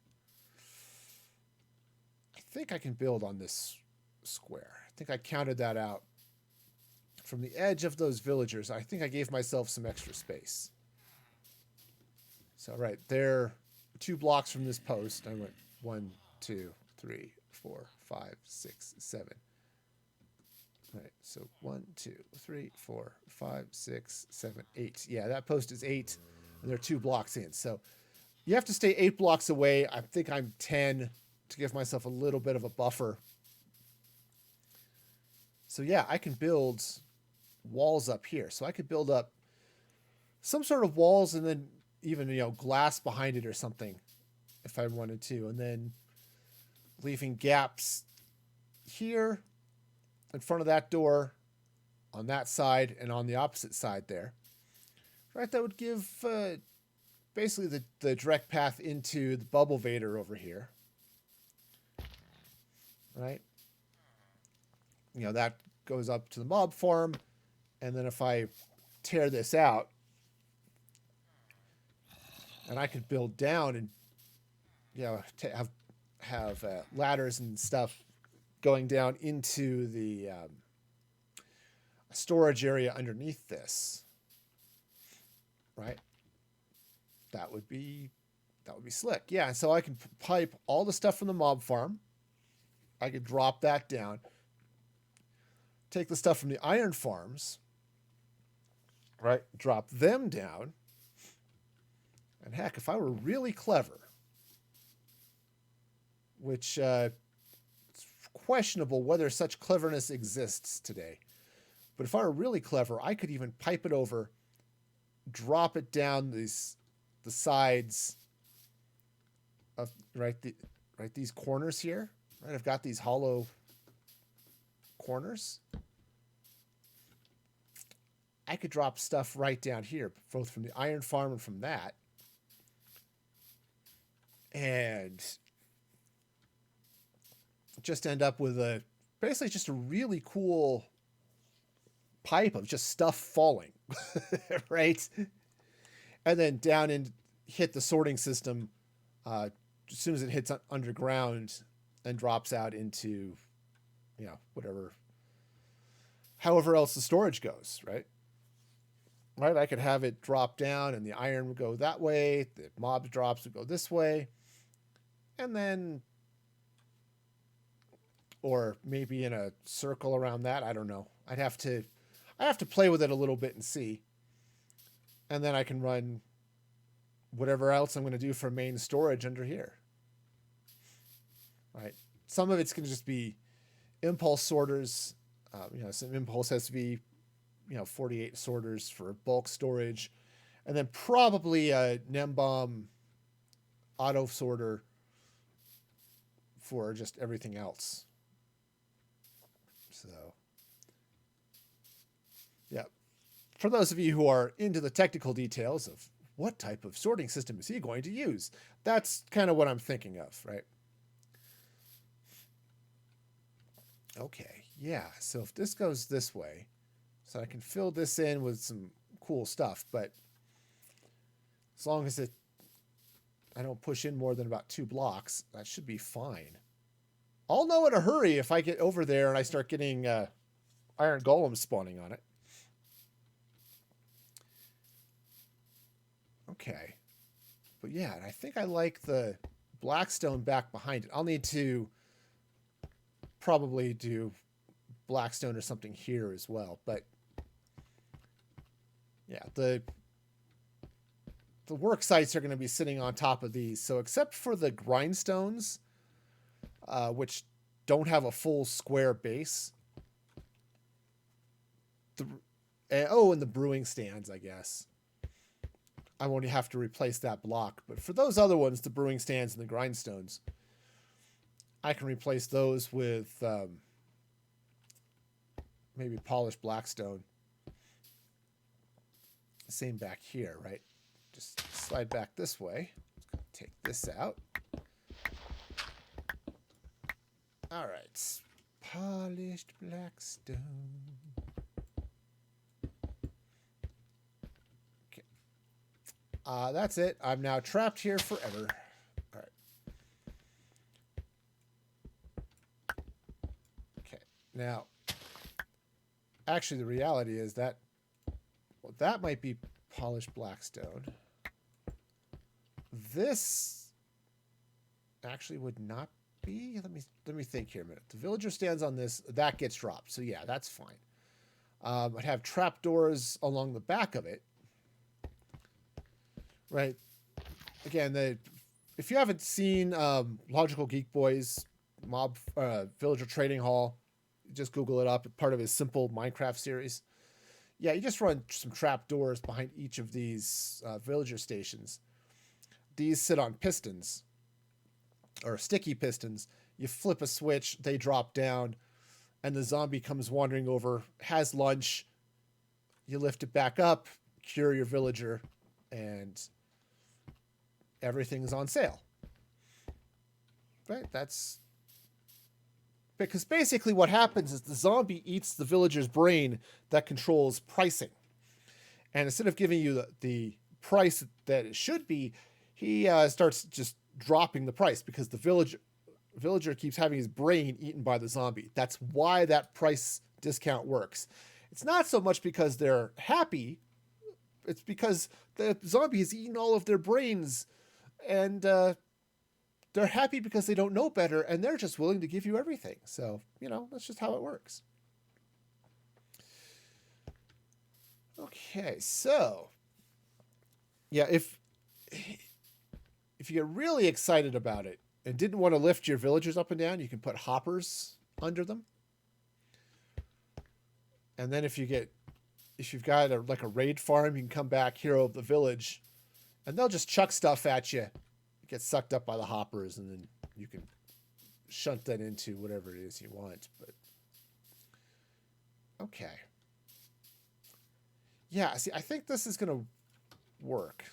I can build on this square. I think I counted that out from the edge of those villagers. I think I gave myself some extra space. So right there, 2 blocks from this post, I went 1, 2, 3, 4, 5, 6, 7. All right, so 1, 2, 3, 4, 5, 6, 7, 8. Yeah, that post is 8, and they're 2 blocks in. So you have to stay 8 blocks away. I think I'm 10 to give myself a little bit of a buffer. So yeah, I can build walls up here. So I could build up some sort of walls and then even, glass behind it or something if I wanted to. And then leaving gaps here in front of that door, on that side, and on the opposite side there. Right, that would give basically the direct path into the Bubble Vader over here. Right? That goes up to the mob farm, and then if I tear this out, and I could build down and have ladders and stuff going down into the storage area underneath this, right? That would be slick. Yeah, so I can pipe all the stuff from the mob farm. I could drop that down. Take the stuff from the iron farms, right? Drop them down. And heck, if I were really clever, which it's questionable whether such cleverness exists today, but if I were really clever, I could even pipe it over, drop it down the sides of these corners here. Right, I've got these hollow corners. I could drop stuff right down here, both from the iron farm and from that. And just end up with basically just a really cool pipe of just stuff falling, right? And then down and hit the sorting system as soon as it hits underground and drops out into, however else the storage goes, right? Right, I could have it drop down and the iron would go that way, the mob drops would go this way, and then, or maybe in a circle around that, I don't know. I have to play with it a little bit and see. And then I can run whatever else I'm going to do for main storage under here. Right? Some of it's going to just be impulse sorters. Some impulse SV, 48 sorters for bulk storage. And then probably a NemBomb auto sorter for just everything else. So, yeah. For those of you who are into the technical details of what type of sorting system is he going to use, that's kind of what I'm thinking of, right? Okay, yeah. So if this goes this way, so I can fill this in with some cool stuff, but as long as I don't push in more than about 2 blocks, that should be fine. I'll know in a hurry if I get over there and I start getting iron golems spawning on it. Okay. But yeah, I think I like the Blackstone back behind it. I'll need to probably do Blackstone or something here as well. But yeah, the work sites are going to be sitting on top of these. So except for the grindstones, which don't have a full square base. And the brewing stands, I guess. I won't have to replace that block. But for those other ones, the brewing stands and the grindstones, I can replace those with maybe polished blackstone. Same back here, right? Just slide back this way. Take this out. All right. Polished blackstone. Okay. That's it. I'm now trapped here forever. All right. Okay. Now, actually, the reality is that that might be polished blackstone. This actually would not be? Let me think here a minute. The villager stands on this. That gets dropped. So yeah, that's fine. I'd have trapdoors along the back of it. Right. Again, if you haven't seen Logical Geek Boys Mob Villager Trading Hall, just Google it up. Part of his simple Minecraft series. Yeah, you just run some trapdoors behind each of these villager stations. These sit on pistons or sticky pistons. You flip a switch, they drop down, and the zombie comes wandering over, has lunch. You lift it back up, cure your villager, and everything's on sale. Right? That's because basically what happens is the zombie eats the villager's brain that controls pricing. And instead of giving you the price that it should be, he starts just dropping the price because the villager keeps having his brain eaten by the zombie. That's why that price discount works. It's not so much because they're happy. It's because the zombie has eaten all of their brains, and they're happy because they don't know better, and they're just willing to give you everything. So, that's just how it works. Okay, so yeah, if you get really excited about it and didn't want to lift your villagers up and down, you can put hoppers under them. And then if you've got a raid farm, you can come back, hero of the village, and they'll just chuck stuff at you. Get sucked up by the hoppers, and then you can shunt that into whatever it is you want. But okay. Yeah, see, I think this is going to work.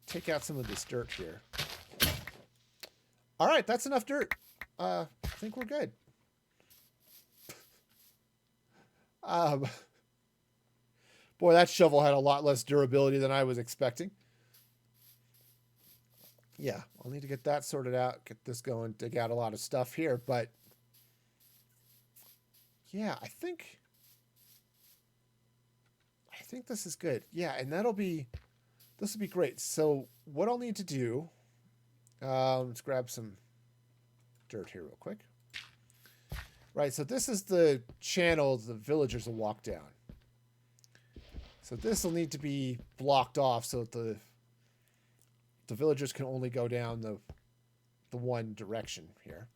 Take out some of this dirt here. All right, that's enough dirt. I think we're good. Boy, that shovel had a lot less durability than I was expecting. Yeah, I'll need to get that sorted out, get this going, dig out a lot of stuff here, but yeah, I think this is good. Yeah, and this will be great. So what I'll need to do, let's grab some dirt here real quick. Right, so this is the channel the villagers will walk down. So this will need to be blocked off so that the villagers can only go down the one direction here.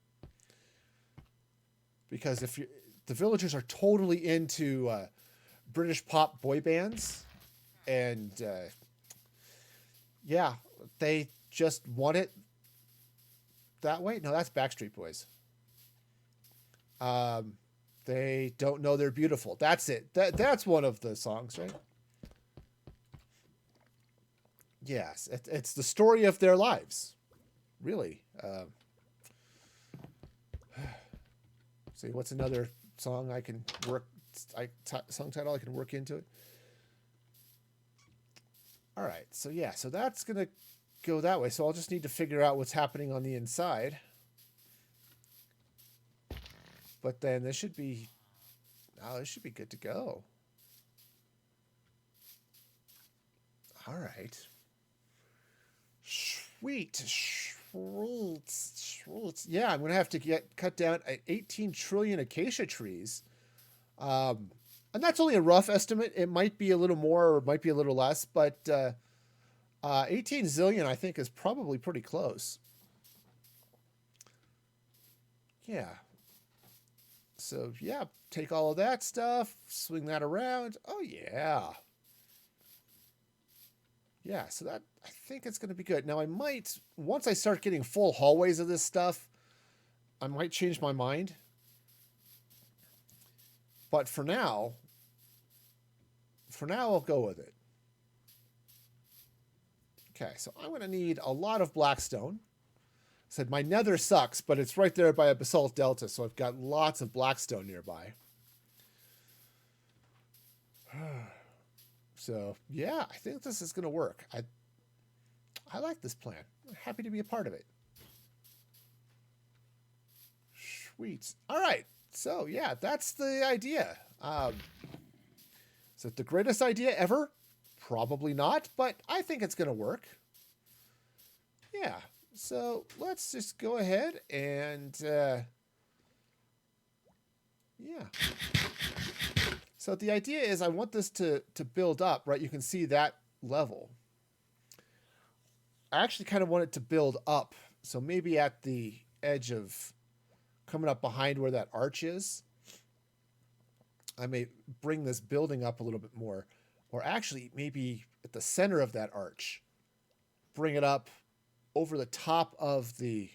Because the villagers are totally into British pop boy bands, and yeah, they just want it that way. No, that's Backstreet Boys. They don't know they're beautiful. That's it. That's one of the songs, right? Yes, it's the story of their lives, really. See, what's another song I can work? Song title I can work into it. All right, so yeah, so that's gonna go that way. So I'll just need to figure out what's happening on the inside. But then this should be good to go. All right. Sweet. Yeah, I'm going to have to cut down 18 trillion acacia trees. And that's only a rough estimate. It might be a little more or it might be a little less, but 18 zillion, I think, is probably pretty close. Yeah. So, yeah, take all of that stuff, swing that around. Oh, yeah. Yeah, so I think it's going to be good. Now, once I start getting full hallways of this stuff, I might change my mind. But for now I'll go with it. Okay, so I'm going to need a lot of blackstone. I said my nether sucks, but it's right there by a basalt delta, so I've got lots of blackstone nearby. So, yeah, I think this is going to work. I like this plan. I'm happy to be a part of it. Sweet. All right. So, yeah, that's the idea. Is it the greatest idea ever? Probably not, but I think it's going to work. Yeah. So let's just go ahead and, yeah. So the idea is I want this to build up, right? You can see that level. I actually kind of want it to build up. So maybe at the edge of coming up behind where that arch is, I may bring this building up a little bit more. Or actually, maybe at the center of that arch, bring it up over the top of the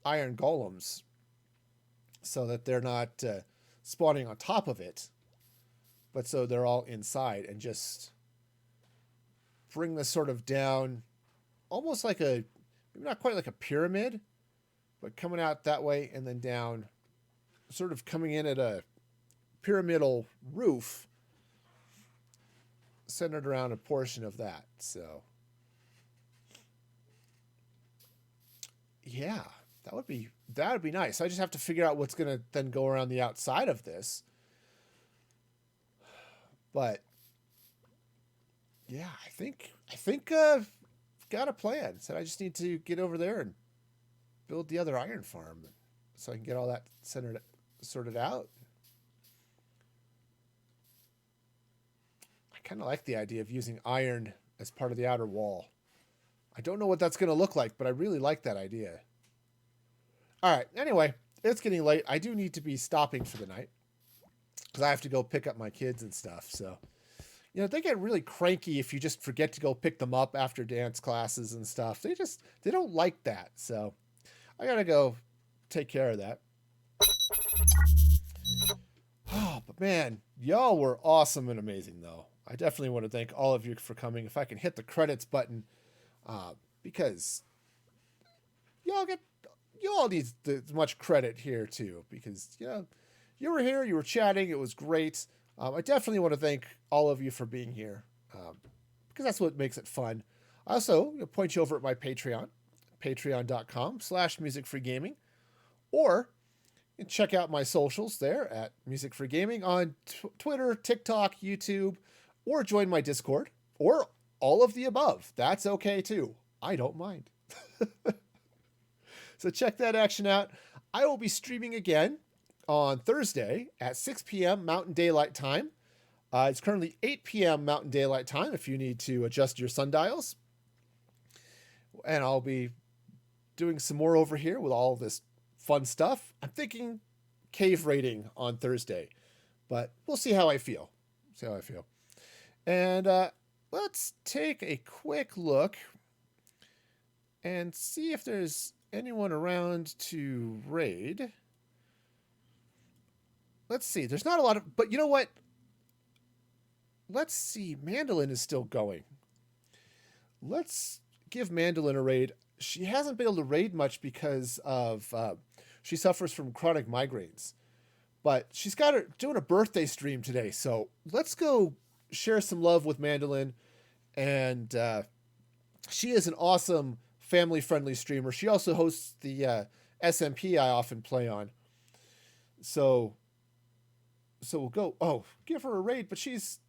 iron golems so that they're not spawning on top of it, but so they're all inside, and just bring this sort of down almost like a, maybe not quite like a pyramid, but coming out that way and then down, sort of coming in at a pyramidal roof centered around a portion of that. So yeah, that would be nice. I just have to figure out what's going to then go around the outside of this. But yeah, I think I've got a plan. So I just need to get over there and build the other iron farm so I can get all that sorted out. I kind of like the idea of using iron as part of the outer wall. I don't know what that's going to look like, but I really like that idea. All right. Anyway, it's getting late. I do need to be stopping for the night because I have to go pick up my kids and stuff. So, you know, they get really cranky if you just forget to go pick them up after dance classes and stuff. They don't like that. So I got to go take care of that. Oh, but man, y'all were awesome and amazing, though. I definitely want to thank all of you for coming. If I can hit the credits button, because y'all need as much credit here too, because you were here, you were chatting, it was great. I definitely want to thank all of you for being here, because that's what makes it fun. I also point you over at my Patreon, patreon.com/musicfreegaming, or check out my socials there at Music Free Gaming on Twitter, TikTok, YouTube, or join my Discord, or all of the above. That's okay too. I don't mind. So check that action out. I will be streaming again on Thursday at 6 p.m. Mountain Daylight Time. It's currently 8 p.m. Mountain Daylight Time if you need to adjust your sundials. And I'll be doing some more over here with all this fun stuff. I'm thinking cave raiding on Thursday, but we'll see how I feel. And let's take a quick look and see if there's anyone around to raid. Let's see. There's not a lot of, but you know what? Let's see. Mandolin is still going. Let's give Mandolin a raid. She hasn't been able to raid much because of she suffers from chronic migraines. But she's got her doing a birthday stream today, so let's go share some love with Mandolin. And she is an awesome family-friendly streamer. She also hosts the SMP I often play on. So we'll go. Oh, give her a raid, but she's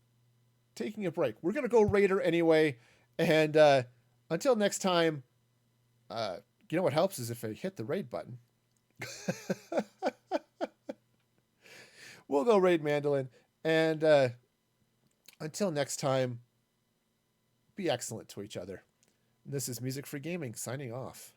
taking a break. We're gonna go raid her anyway. And until next time, you know what helps is if I hit the raid button. We'll go raid Mandolin. And until next time, be excellent to each other. This is Music Free Gaming signing off.